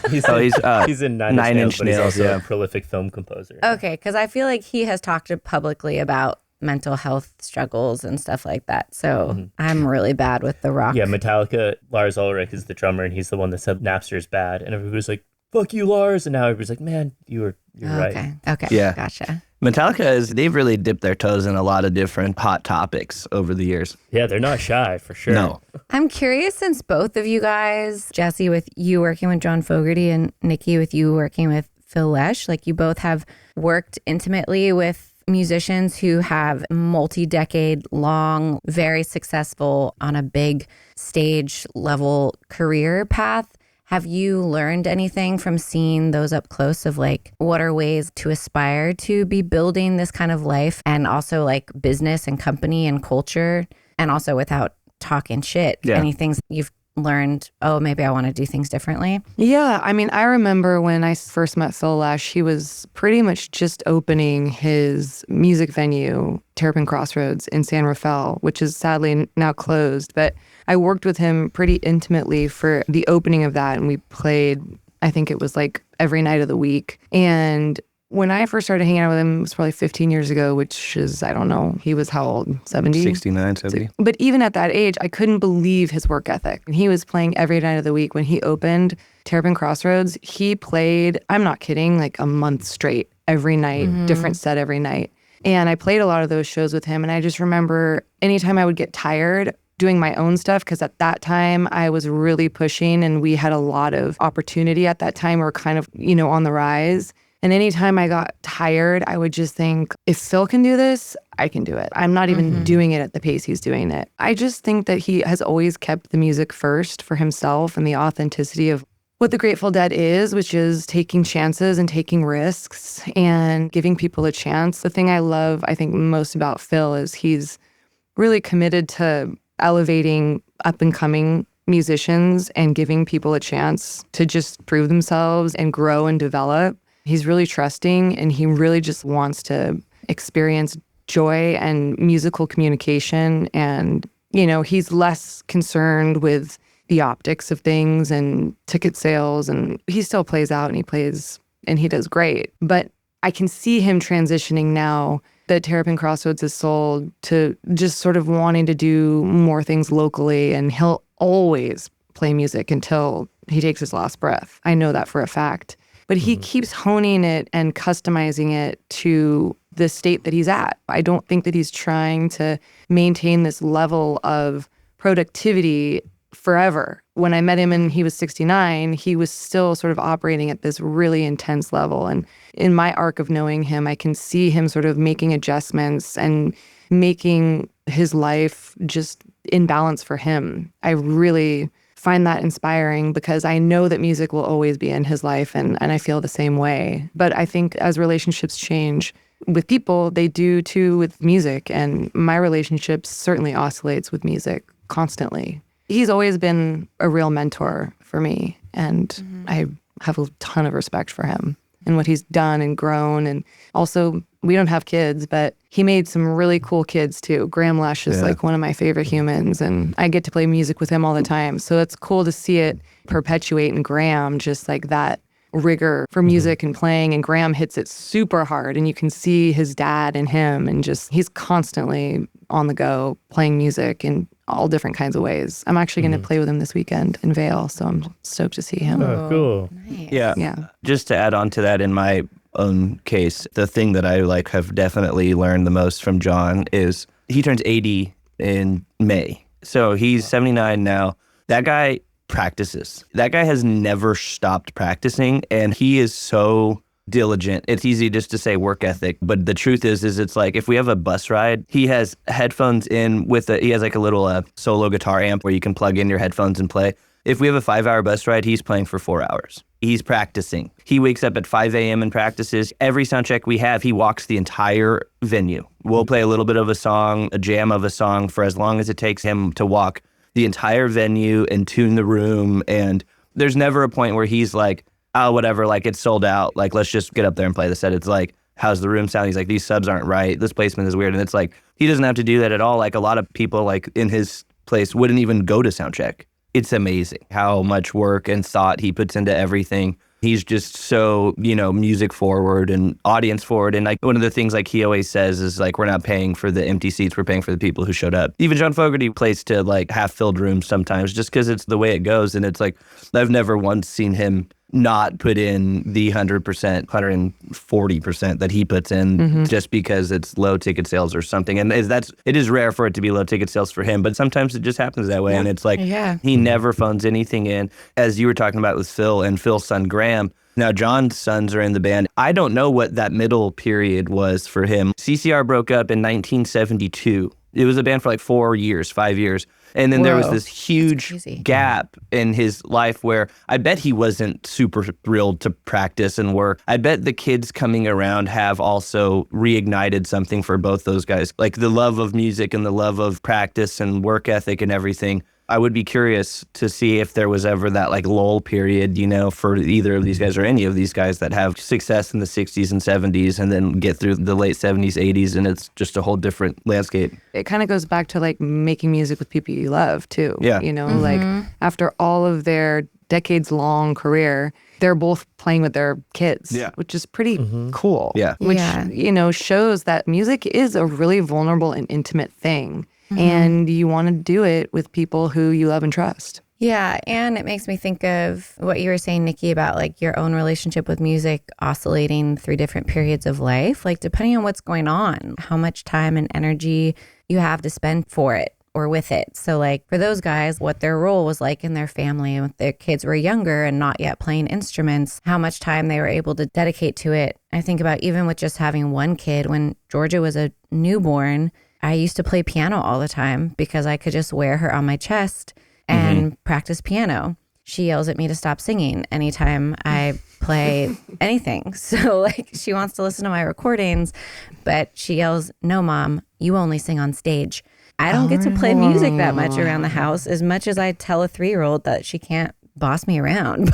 S2: He's in Nine Inch Nails, but he's also a prolific film composer.
S3: Okay, because I feel like he has talked publicly about mental health struggles and stuff like that. So I'm really bad with the rock.
S2: Yeah, Metallica, Lars Ulrich is the drummer, and he's the one that said Napster's bad. And everybody was like, fuck you, Lars. And now everybody's like, man, you're right.
S3: Okay.
S4: Yeah.
S3: Gotcha.
S4: Metallica they've really dipped their toes in a lot of different hot topics over the years.
S2: Yeah, they're not shy, for sure.
S4: No.
S3: I'm curious, since both of you guys, Jesse with you working with John Fogerty and Nikki with you working with Phil Lesh, like you both have worked intimately with musicians who have multi-decade long, very successful on a big stage level career path. Have you learned anything from seeing those up close of like, what are ways to aspire to be building this kind of life and also like business and company and culture, and also without talking shit? Any things you've learned, maybe I want to do things differently?
S5: Yeah, I mean, I remember when I first met Phil Lesh, he was pretty much just opening his music venue, Terrapin Crossroads in San Rafael, which is sadly now closed. But I worked with him pretty intimately for the opening of that, and we played, I think it was like every night of the week. And when I first started hanging out with him, it was probably 15 years ago, which is, I don't know, he was how old? 70?
S4: 69, 70.
S5: But even at that age, I couldn't believe his work ethic. And he was playing every night of the week. When he opened Terrapin Crossroads, he played, I'm not kidding, like a month straight, every night, different set every night. And I played a lot of those shows with him. And I just remember anytime I would get tired doing my own stuff, because at that time I was really pushing and we had a lot of opportunity at that time. We were kind of, on the rise. And anytime I got tired, I would just think, if Phil can do this, I can do it. I'm not even doing it at the pace he's doing it. I just think that he has always kept the music first for himself and the authenticity of what the Grateful Dead is, which is taking chances and taking risks and giving people a chance. The thing I love, I think, most about Phil is he's really committed to elevating up-and-coming musicians and giving people a chance to just prove themselves and grow and develop. He's really trusting, and he really just wants to experience joy and musical communication. And, you know, he's less concerned with the optics of things and ticket sales. And he still plays out and he plays and he does great. But I can see him transitioning now that Terrapin Crossroads is sold to just sort of wanting to do more things locally. And he'll always play music until he takes his last breath. I know that for a fact. But he keeps honing it and customizing it to the state that he's at. I don't think that he's trying to maintain this level of productivity forever. When I met him and he was 69, he was still sort of operating at this really intense level. And in my arc of knowing him, I can see him sort of making adjustments and making his life just in balance for him. I really find that inspiring because I know that music will always be in his life, and I feel the same way. But I think as relationships change with people, they do too with music. And my relationship certainly oscillates with music constantly. He's always been a real mentor for me, and I have a ton of respect for him and what he's done and grown. And also, we don't have kids, but he made some really cool kids too. Graham Lesh is like one of my favorite humans, and I get to play music with him all the time. So it's cool to see it perpetuate in Graham, just like that rigor for music and playing. And Graham hits it super hard, and you can see his dad in him, and just he's constantly on the go playing music in all different kinds of ways. I'm actually going to play with him this weekend in Vail, so I'm stoked to see him.
S2: Oh, cool.
S3: Nice.
S4: Yeah. Just to add on to that, in my own case, the thing that I like have definitely learned the most from John is he turns 80 in May. So he's 79 now. That guy practices. That guy has never stopped practicing, and he is so diligent. It's easy just to say work ethic, but the truth is it's like if we have a bus ride, he has headphones in with he has like a little solo guitar amp where you can plug in your headphones and play. If we have a 5-hour bus ride, he's playing for 4 hours. He's practicing. He wakes up at 5 a.m. and practices. Every sound check we have, he walks the entire venue. We'll play a little bit of a song, a jam of a song for as long as it takes him to walk the entire venue and tune the room. And there's never a point where he's like, oh, whatever, like it's sold out. Like, let's just get up there and play the set. It's like, how's the room sound? He's like, these subs aren't right. This placement is weird. And it's like, he doesn't have to do that at all. Like a lot of people like in his place wouldn't even go to sound check. It's amazing how much work and thought he puts into everything. He's just so, music forward and audience forward. And like one of the things like he always says is like, we're not paying for the empty seats. We're paying for the people who showed up. Even John Fogerty plays to like half-filled rooms sometimes just because it's the way it goes. And it's like, I've never once seen him not put in the 100%, 140% that he puts in just because it's low ticket sales or something. And it is rare for it to be low ticket sales for him, but sometimes it just happens that way. And it's like, he never phones anything in. As you were talking about with Phil and Phil's son, Graham, now John's sons are in the band. I don't know what that middle period was for him. CCR broke up in 1972. It was a band for like 5 years. And then there was this huge gap in his life where I bet he wasn't super thrilled to practice and work. I bet the kids coming around have also reignited something for both those guys, like the love of music and the love of practice and work ethic and everything. I would be curious to see if there was ever that like lull period, for either of these guys or any of these guys that have success in the 60s and 70s and then get through the late 70s, 80s, and it's just a whole different landscape.
S5: It kind of goes back to like making music with people you love too.
S4: Yeah.
S5: Like after all of their decades-long career, they're both playing with their kids, which is pretty cool.
S4: Yeah.
S5: Which, shows that music is a really vulnerable and intimate thing. And you want to do it with people who you love and trust.
S3: Yeah, and it makes me think of what you were saying, Nikki, about like your own relationship with music oscillating through different periods of life. Like depending on what's going on, how much time and energy you have to spend for it or with it. So like for those guys, what their role was like in their family when their kids were younger and not yet playing instruments, how much time they were able to dedicate to it. I think about even with just having one kid, when Georgia was a newborn, I used to play piano all the time because I could just wear her on my chest and practice piano. She yells at me to stop singing anytime I play anything. So like she wants to listen to my recordings, but she yells, "No, Mom, you only sing on stage." I don't get to play music that much around the house as much as I tell a 3-year-old that she can't boss me around.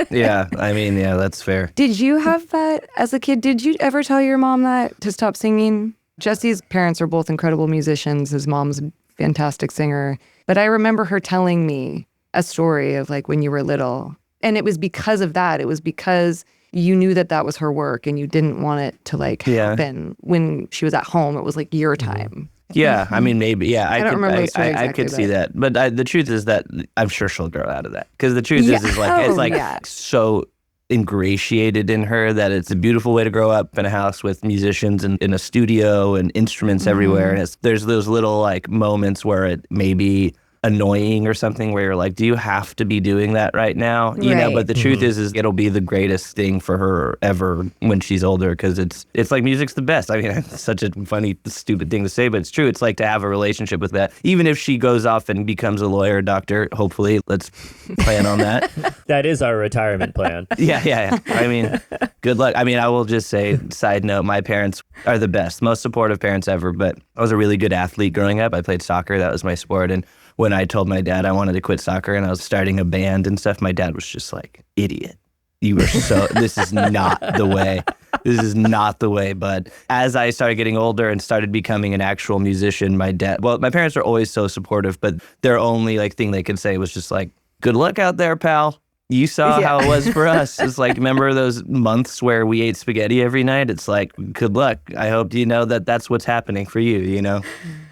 S4: Yeah, I mean, yeah, that's fair.
S5: Did you have that as a kid? Did you ever tell your mom that to stop singing? Jesse's parents are both incredible musicians. His mom's a fantastic singer. But I remember her telling me a story of like when you were little. And it was because of that. It was because you knew that that was her work and you didn't want it to like happen when she was at home. It was like your time.
S4: Yeah, I mean, maybe. Yeah, I
S5: don't remember the story
S4: I
S5: exactly,
S4: could see that. But the truth is that I'm sure she'll grow out of that. Because the truth is like, it's like so ingratiated in her that it's a beautiful way to grow up in a house with musicians and in a studio and instruments everywhere. And there's those little like moments where it may be annoying or something where you're like, do you have to be doing that right now? You know, but the truth is it'll be the greatest thing for her ever when she's older, because it's like music's the best. I mean, it's such a funny, stupid thing to say, but it's true. It's like to have a relationship with that. Even if she goes off and becomes a lawyer, doctor, hopefully, let's plan on that.
S2: That is our retirement plan.
S4: Yeah. I mean, good luck. I mean, I will just say, side note, my parents are the best, most supportive parents ever, but I was a really good athlete growing up. I played soccer. That was my sport. And when I told my dad I wanted to quit soccer and I was starting a band and stuff, my dad was just like, idiot. You were this is not the way. This is not the way. But as I started getting older and started becoming an actual musician, my parents are always so supportive, but their only like thing they could say was just like, good luck out there, pal. You saw how it was for us. It's like, remember those months where we ate spaghetti every night? It's like, good luck. I hope you know that that's what's happening for you, you know?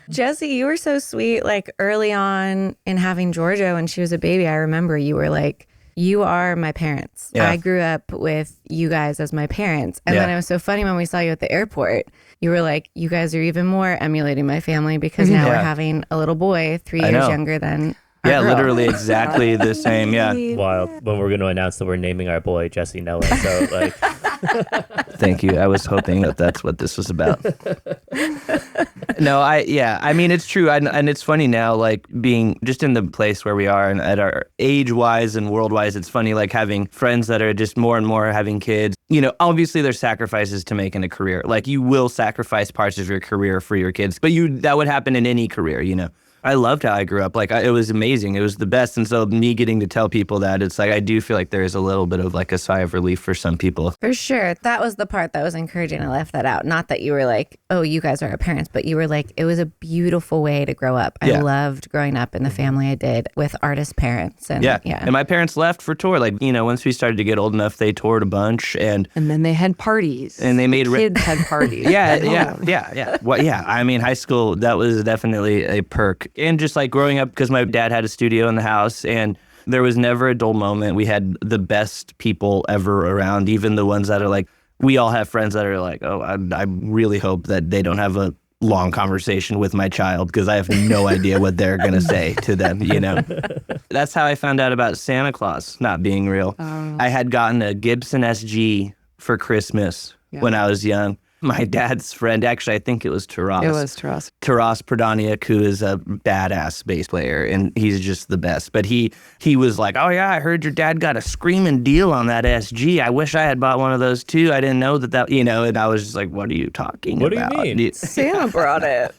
S3: Jesse, you were so sweet. Like early on in having Georgia when she was a baby, I remember you were like, you are my parents. Yeah. I grew up with you guys as my parents. And then it was so funny when we saw you at the airport. You were like, you guys are even more emulating my family because now we're having a little boy 3 years younger than our girl.
S4: Literally exactly the same. Yeah.
S2: Wild. When we're going to announce that we're naming our boy Jesse Noah. So like,
S4: thank you. I was hoping that that's what this was about. No, I mean, it's true. And it's funny now, like being just in the place where we are and at our age-wise and world-wise, it's funny, like having friends that are just more and more having kids. You know, obviously there's sacrifices to make in a career. Like you will sacrifice parts of your career for your kids, but that would happen in any career, you know. I loved how I grew up. Like, it was amazing. It was the best. And so me getting to tell people that, it's like, I do feel like there is a little bit of like a sigh of relief for some people.
S3: For sure. That was the part that was encouraging. I left that out. Not that you were like, oh, you guys are our parents, but you were like, it was a beautiful way to grow up. I loved growing up in the family I did with artist parents. And
S4: And my parents left for tour. Like, you know, once we started to get old enough, they toured a bunch. And
S5: then they had parties.
S4: And they made
S5: kids had parties.
S4: Yeah. Well, yeah. I mean, high school, that was definitely a perk. And just like growing up, because my dad had a studio in the house and there was never a dull moment. We had the best people ever around, even the ones that are like, we all have friends that are like, oh, I really hope that they don't have a long conversation with my child because I have no idea what they're going to say to them, you know? That's how I found out about Santa Claus not being real. I had gotten a Gibson SG for Christmas when I was young. My dad's friend, actually, I think it was Taras.
S5: It was Taras.
S4: Taras Pradaniak, who is a badass bass player, and he's just the best. But he was like, oh, yeah, I heard your dad got a screaming deal on that SG. I wish I had bought one of those, too. I didn't know that, you know, and I was just like, what are you talking about?
S2: What do you mean?
S3: Santa brought it.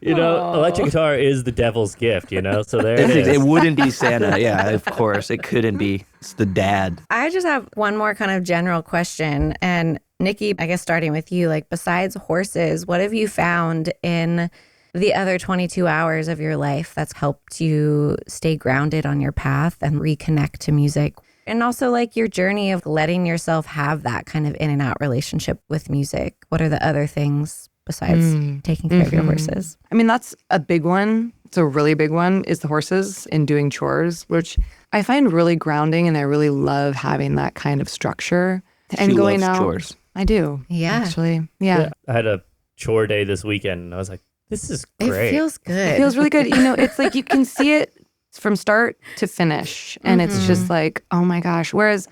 S2: You know, electric guitar is the devil's gift, you know? So there it is.
S4: It wouldn't be Santa. Yeah, of course. It couldn't be. It's the dad.
S3: I just have one more kind of general question. And Nikki, I guess starting with you, like besides horses, what have you found in the other 22 hours of your life that's helped you stay grounded on your path and reconnect to music? And also like your journey of letting yourself have that kind of in and out relationship with music. What are the other things besides taking care of your horses?
S5: I mean, that's a big one. It's a really big one is the horses and doing chores, which I find really grounding. And I really love having that kind of structure. And
S4: she
S5: going
S4: loves
S5: out.
S4: Chores.
S5: I do.
S3: Yeah.
S5: Actually. Yeah.
S2: I had a chore day this weekend and I was like, this is great.
S3: It feels good.
S5: It feels really good. You know, it's like you can see it from start to finish. And it's just like, oh my gosh. Whereas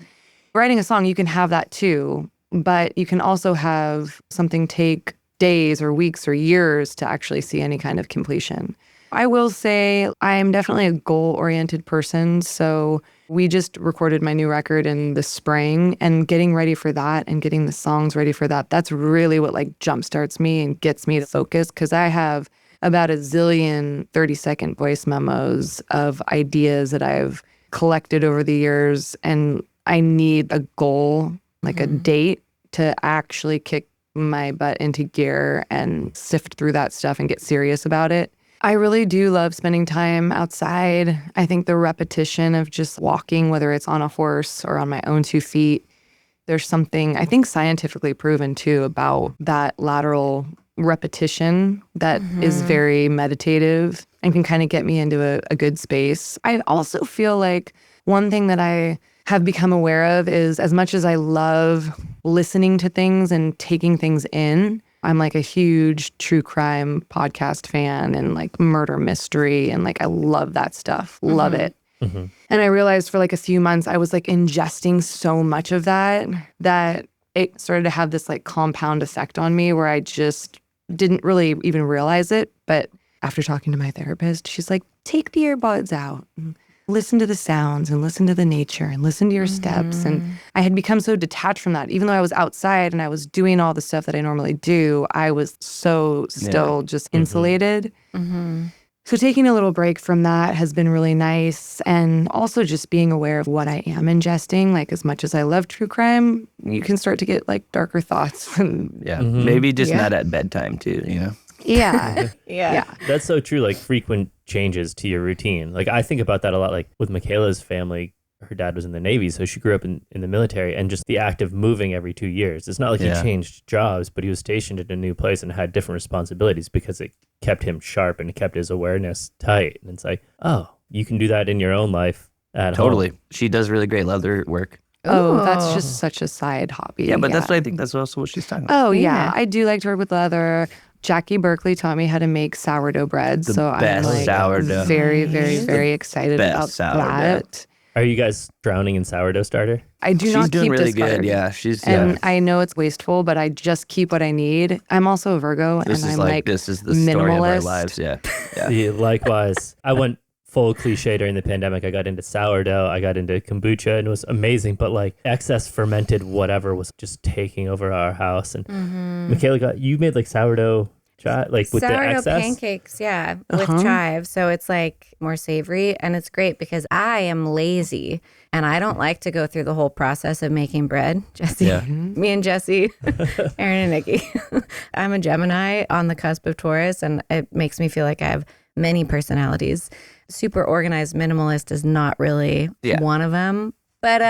S5: writing a song, you can have that too. But you can also have something take days or weeks or years to actually see any kind of completion. I will say I'm definitely a goal-oriented person. So we just recorded my new record in the spring and getting ready for that and getting the songs ready for that. That's really what like jumpstarts me and gets me to focus because I have about a zillion 30-second voice memos of ideas that I've collected over the years. And I need a goal, like a date, to actually kick my butt into gear and sift through that stuff and get serious about it. I really do love spending time outside. I think the repetition of just walking, whether it's on a horse or on my own 2 feet, there's something, I think, scientifically proven too about that lateral repetition that is very meditative and can kind of get me into a good space. I also feel like one thing that I have become aware of is, as much as I love listening to things and taking things in, I'm like a huge true crime podcast fan and like murder mystery. And like, I love that stuff. Love it. And I realized for like a few months, I was like ingesting so much of that it started to have this like compound effect on me where I just didn't really even realize it. But after talking to my therapist, she's like, take the earbuds out. Listen to the sounds and listen to the nature and listen to your steps. And I had become so detached from that. Even though I was outside and I was doing all the stuff that I normally do, I was so still just insulated. So taking a little break from that has been really nice. And also just being aware of what I am ingesting. Like, as much as I love true crime, you can start to get like darker thoughts.
S4: Maybe just not at bedtime too, you know?
S3: Yeah.
S2: That's so true. Like frequent changes to your routine. Like I think about that a lot. Like with Michaela's family, her dad was in the Navy, so she grew up in the military, and just the act of moving every 2 years. It's not like he changed jobs, but he was stationed in a new place and had different responsibilities because it kept him sharp and it kept his awareness tight. And it's like, oh, you can do that in your own life at home.
S4: She does really great leather work.
S5: Oh, that's just such a side hobby.
S4: Yeah, but that's what I think that's also what she's talking about.
S5: Oh, yeah. I do like to work with leather. Jackie Berkeley taught me how to make sourdough bread. So I'm like
S4: sourdough.
S5: very, very, very excited about that.
S2: Are you guys drowning in sourdough starter?
S5: I do not keep
S4: doing really
S5: discard.
S4: good. Yeah, she's
S5: I know it's wasteful, but I just keep what I need. I'm also a Virgo,
S4: This
S5: and
S4: is
S5: I'm like
S4: this is the story of our
S5: minimalist.
S4: lives. Yeah.
S2: Yeah, likewise. I went full cliche during the pandemic. I got into sourdough. I got into kombucha, and it was amazing. But like excess fermented whatever was just taking over our house. And Michaela, you made like sourdough. Like with
S3: sourdough
S2: the excess?
S3: pancakes, with chive. So it's like more savory, and it's great because I am lazy and I don't like to go through the whole process of making bread. Jesse, me and Jesse, Aaron and Nikki. I'm a Gemini on the cusp of Taurus, and it makes me feel like I have many personalities. Super organized minimalist is not really one of them. But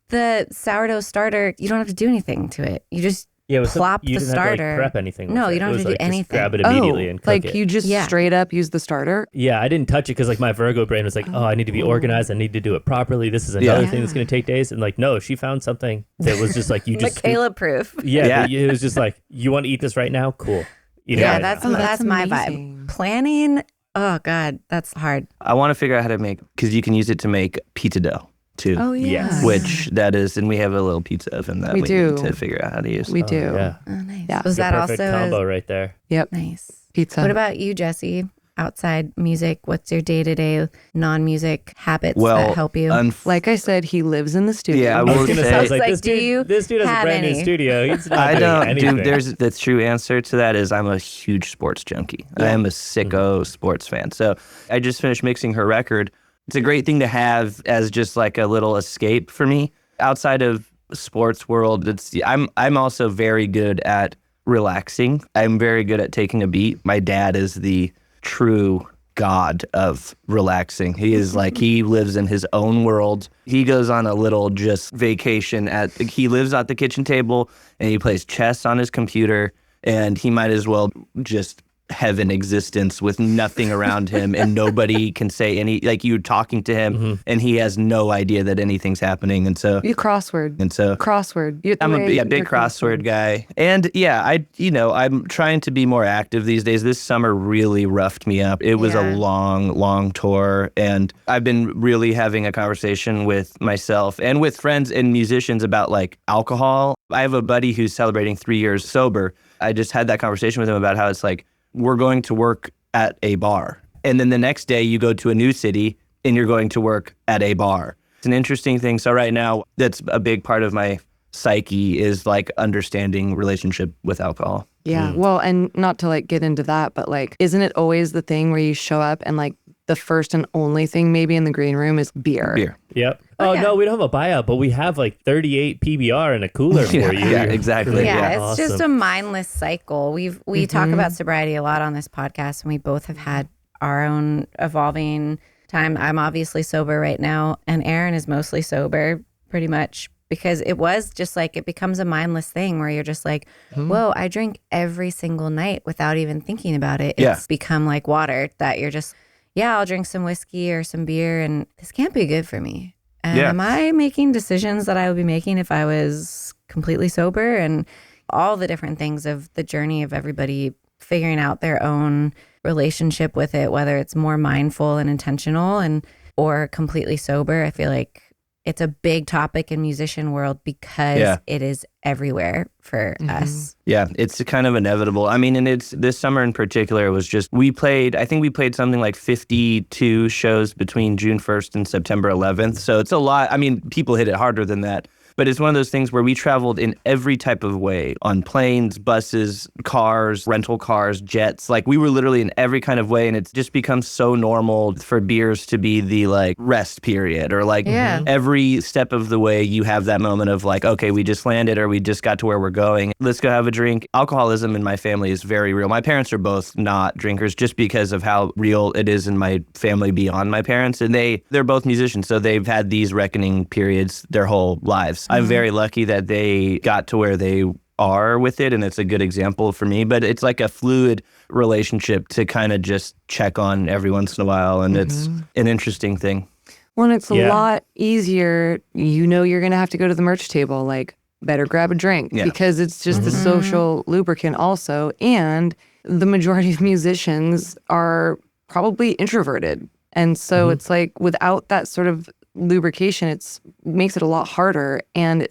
S3: the sourdough starter, you don't have to do anything to it. You just plop
S2: you
S3: the
S2: didn't
S3: starter.
S2: Have to, like, prep anything.
S3: No,
S2: with
S3: you
S2: it.
S3: don't
S2: It
S3: have
S2: was
S3: to do
S2: like,
S3: anything.
S2: Just grab it immediately and cook
S5: like
S2: it.
S5: you just straight up use the starter?
S2: Yeah, I didn't touch it because like my Virgo brain was like, oh, I need to be organized. I need to do it properly. This is another thing that's going to take days. And like, no, she found something that was just like, you just
S3: Michaela proof.
S2: Yeah, but it was just like, you want to eat this right now? Cool.
S3: That's my
S5: amazing.
S3: vibe. Planning, oh God, that's hard.
S4: I want to figure out how to make, because you can use it to make pizza dough too.
S5: Oh, yeah.
S2: Yes.
S4: Which that is, and we have a little pizza oven that we
S5: do.
S4: need to figure out how to use.
S5: We do.
S2: Yeah.
S3: Oh, nice.
S5: Yeah.
S3: Was that
S2: Perfect
S3: also
S2: combo right there.
S5: Yep.
S3: nice?
S5: Pizza.
S3: What about you, Jesse? Outside music, what's your day-to-day non-music habits that help you?
S5: Like I said, he lives in the studio.
S4: Yeah, I
S2: I was
S4: will
S2: going to say,
S4: say,
S2: I was like,
S3: Like,
S2: this dude has a
S3: have
S2: brand new
S3: any?
S2: studio. He's not
S4: I
S2: doing
S4: don't,
S2: anything.
S4: dude, there's the true answer to that is I'm a huge sports junkie. I am a sicko sports fan. So I just finished mixing her record. It's a great thing to have as just like a little escape for me. Outside of sports world, I'm also very good at relaxing. I'm very good at taking a beat. My dad is the true god of relaxing. He is like, he lives in his own world. He goes on a little just vacation he lives at the kitchen table and he plays chess on his computer, and he might as well just have an existence with nothing around him and nobody can say like you're talking to him and he has no idea that anything's happening. And so
S5: You crossword. Crossword.
S4: I'm a big crossword guy. And I'm trying to be more active these days. This summer really roughed me up. It was a long tour, and I've been really having a conversation with myself and with friends and musicians about like alcohol. I have a buddy who's celebrating 3 years sober. I just had that conversation with him about how it's like, we're going to work at a bar, and then the next day you go to a new city and you're going to work at a bar. It's an interesting thing. So right now, that's a big part of my psyche is like understanding relationship with alcohol.
S5: Yeah. Well, and not to like get into that, but like, isn't it always the thing where you show up and like the first and only thing maybe in the green room is beer?
S2: Yep. Oh,
S3: yeah.
S2: no, we don't have a buyout, but we have like 38 PBR in a cooler for you.
S4: Yeah, exactly.
S3: Yeah, it's
S2: Awesome.
S3: just a mindless cycle. We talk about sobriety a lot on this podcast, and we both have had our own evolving time. I'm obviously sober right now, and Aaron is mostly sober, pretty much, because it was just like, it becomes a mindless thing where you're just like, whoa, I drink every single night without even thinking about it. It's become like water that you're just, I'll drink some whiskey or some beer, and this can't be good for me. And am I making decisions that I would be making if I was completely sober? And all the different things of the journey of everybody figuring out their own relationship with it, whether it's more mindful and intentional or completely sober. I feel like it's a big topic in musician world because it is everywhere for us.
S4: Yeah, it's kind of inevitable. I mean, and it's this summer in particular was just, I think we played something like 52 shows between June 1st and September 11th. So it's a lot. I mean, people hit it harder than that. But it's one of those things where we traveled in every type of way, on planes, buses, cars, rental cars, jets. Like we were literally in every kind of way. And it's just become so normal for beers to be the like rest period, or like every step of the way you have that moment of like, okay, we just landed or we just got to where we're going. Let's go have a drink. Alcoholism in my family is very real. My parents are both not drinkers just because of how real it is in my family beyond my parents. And they're both musicians. So they've had these reckoning periods their whole lives. I'm very lucky that they got to where they are with it, and it's a good example for me. But it's like a fluid relationship to kind of just check on every once in a while, and it's an interesting thing.
S5: Well, and it's a lot easier. You know you're going to have to go to the merch table, like better grab a drink because it's just the social lubricant also. And the majority of musicians are probably introverted. And so it's like without that sort of lubrication, it makes it a lot harder. And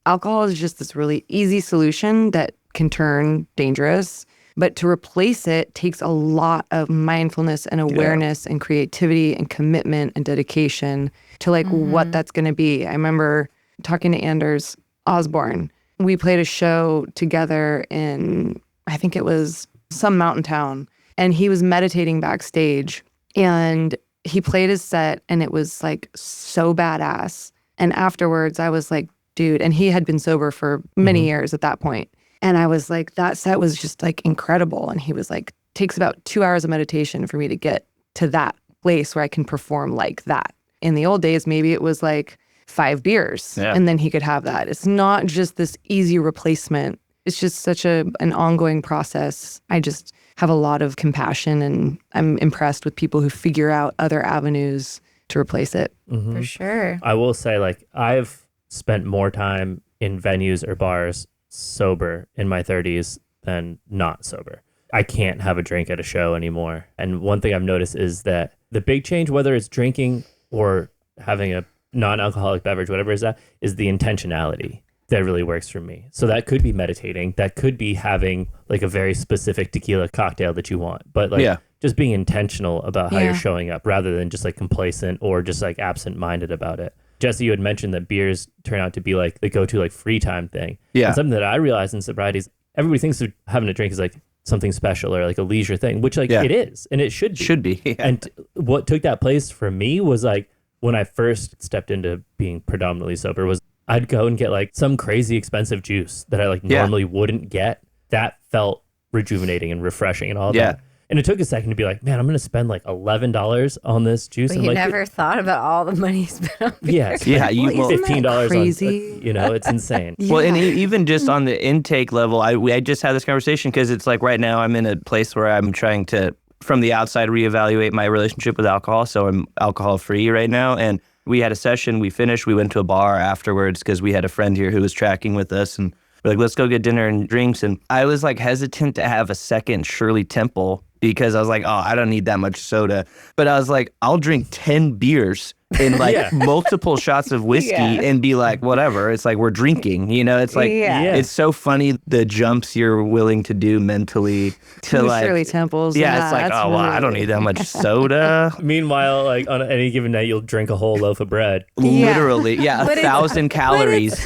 S5: alcohol is just this really easy solution that can turn dangerous. But to replace it takes a lot of mindfulness and awareness and creativity and commitment and dedication to like what that's going to be. I remember talking to Anders Osborne. We played a show together in, I think it was some mountain town, and he was meditating backstage, and he played his set, and it was like so badass. And afterwards I was like, dude, and he had been sober for many years at that point. And I was like, that set was just like incredible. And he was like, takes about 2 hours of meditation for me to get to that place where I can perform like that. In the old days, maybe it was like 5 beers and then he could have that. It's not just this easy replacement. It's just such an ongoing process. I just have a lot of compassion, and I'm impressed with people who figure out other avenues to replace it.
S3: For sure.
S2: I will say, like, I've spent more time in venues or bars sober in my 30s than not sober. I can't have a drink at a show anymore. And one thing I've noticed is that the big change, whether it's drinking or having a non-alcoholic beverage, whatever is the intentionality that really works for me. So that could be meditating. That could be having like a very specific tequila cocktail that you want. But like just being intentional about how you're showing up rather than just like complacent or just like absent-minded about it. Jesse, you had mentioned that beers turn out to be like the go-to like free time thing. Yeah. And something that I realized in sobriety is everybody thinks of having a drink is like something special or like a leisure thing, which like it is. And it should be.
S4: Should be. Yeah.
S2: And what took that place for me was like when I first stepped into being predominantly sober was I'd go and get like some crazy expensive juice that I like normally wouldn't get. That felt rejuvenating and refreshing and all that. And it took a second to be like, man, I'm going to spend like $11 on this juice.
S3: But you never thought about all the money spent on beer.
S2: Yes. Yeah.
S5: You
S2: $15
S5: crazy?
S2: on, you know, it's insane.
S4: Well, and even just on the intake level, I just had this conversation because it's like right now I'm in a place where I'm trying to, from the outside, reevaluate my relationship with alcohol. So I'm alcohol free right now. And we had a session, we finished, we went to a bar afterwards because we had a friend here who was tracking with us, and we're like, let's go get dinner and drinks. And I was like hesitant to have a second Shirley Temple because I was like, oh, I don't need that much soda. But I was like, I'll drink 10 beers in like multiple shots of whiskey and be like, whatever. It's like we're drinking, it's like, it's so funny the jumps you're willing to do mentally to like
S5: Shirley Temples.
S4: Yeah, it's like, oh, well, I don't need that much soda.
S2: Meanwhile, like on any given night, you'll drink a whole loaf of bread.
S4: Literally, 1,000 calories.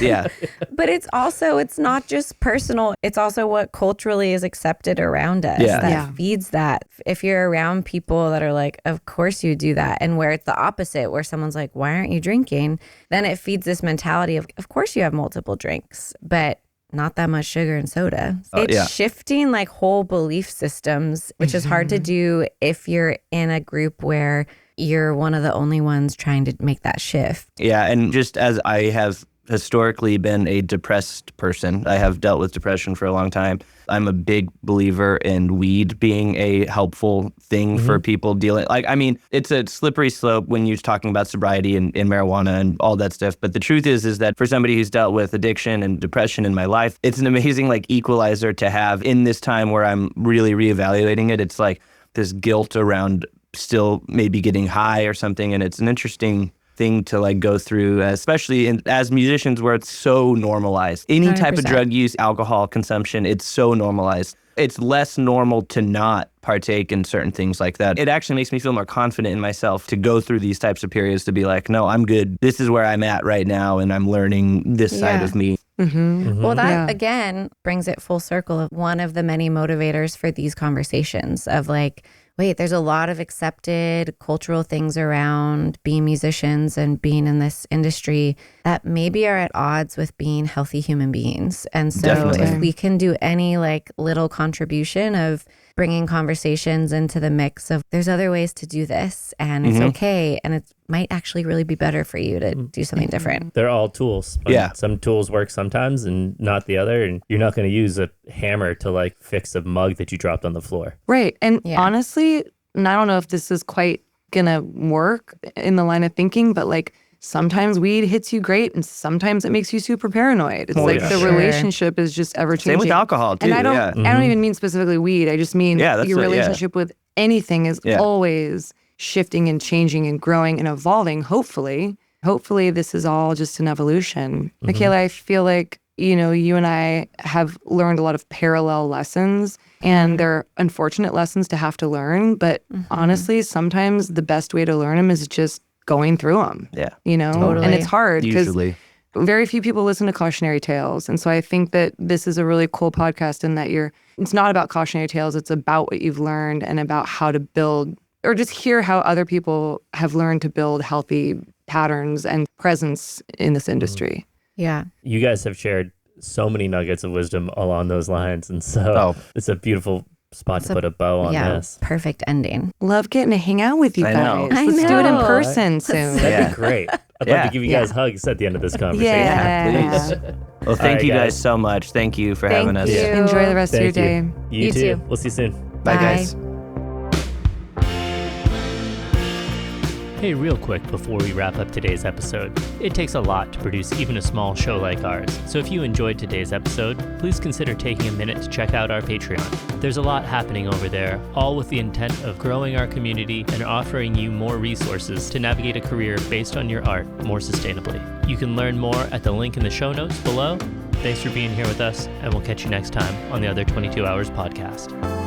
S3: But it's also, it's not just personal. It's also what culturally is accepted around us that feeds that. If you're around people that are like, of course you do that, and where it's the opposite, where someone's like, why aren't you drinking? Then it feeds this mentality of course you have multiple drinks, but not that much sugar and soda. It's shifting like whole belief systems, which is hard to do if you're in a group where you're one of the only ones trying to make that shift.
S4: Yeah, and just as I have historically been a depressed person, I have dealt with depression for a long time. I'm a big believer in weed being a helpful thing for people dealing. Like, I mean, it's a slippery slope when you're talking about sobriety and marijuana and all that stuff. But the truth is that for somebody who's dealt with addiction and depression in my life, it's an amazing like equalizer to have in this time where I'm really reevaluating it. It's like this guilt around still maybe getting high or something. And it's an interesting thing to like go through, especially as musicians where it's so normalized. Any 100%. Type of drug use, alcohol consumption, it's so normalized. It's less normal to not partake in certain things like that. It actually makes me feel more confident in myself to go through these types of periods to be like, no, I'm good. This is where I'm at right now and I'm learning this side of me.
S3: Well, that again brings it full circle of one of the many motivators for these conversations of like, wait, there's a lot of accepted cultural things around being musicians and being in this industry that maybe are at odds with being healthy human beings. And so if we can do any like little contribution of bringing conversations into the mix of there's other ways to do this and it's okay and it might actually really be better for you to do something different.
S2: They're all tools. Some tools work sometimes and not the other. And you're not going to use a hammer to like fix a mug that you dropped on the floor.
S5: Right. And honestly, and I don't know if this is quite going to work in the line of thinking, but like sometimes weed hits you great and sometimes it makes you super paranoid. It's the relationship is just ever changing.
S4: Same with alcohol too.
S5: And I don't even mean specifically weed. I just mean your relationship with anything is always shifting and changing and growing and evolving. Hopefully this is all just an evolution. Michaela, I feel like, you and I have learned a lot of parallel lessons and they're unfortunate lessons to have to learn. But honestly, sometimes the best way to learn them is just going through them. Yeah.
S3: Totally.
S5: And it's hard because very few people listen to cautionary tales. And so I think that this is a really cool podcast in that it's not about cautionary tales. It's about what you've learned and about how to build or just hear how other people have learned to build healthy patterns and presence in this industry.
S3: Yeah.
S2: You guys have shared so many nuggets of wisdom along those lines. And so it's a beautiful spot to put a bow on this.
S3: Perfect ending.
S5: Love getting to hang out with you guys. Let's do it in person soon.
S2: That'd be great. I'd love to give you guys hugs at the end of this conversation.
S5: Yeah,
S4: please. Well, thank you guys so much. Thank you for having us.
S5: Enjoy the rest of your day.
S2: You too. We'll see you soon.
S4: Bye guys.
S1: Hey, real quick before we wrap up today's episode, it takes a lot to produce even a small show like ours, so if you enjoyed today's episode, please consider taking a minute to check out our Patreon. There's a lot happening over there, all with the intent of growing our community and offering you more resources to navigate a career based on your art more sustainably. You can learn more at the link in the show notes below. Thanks for being here with us, and we'll catch you next time on the Other 22 Hours podcast.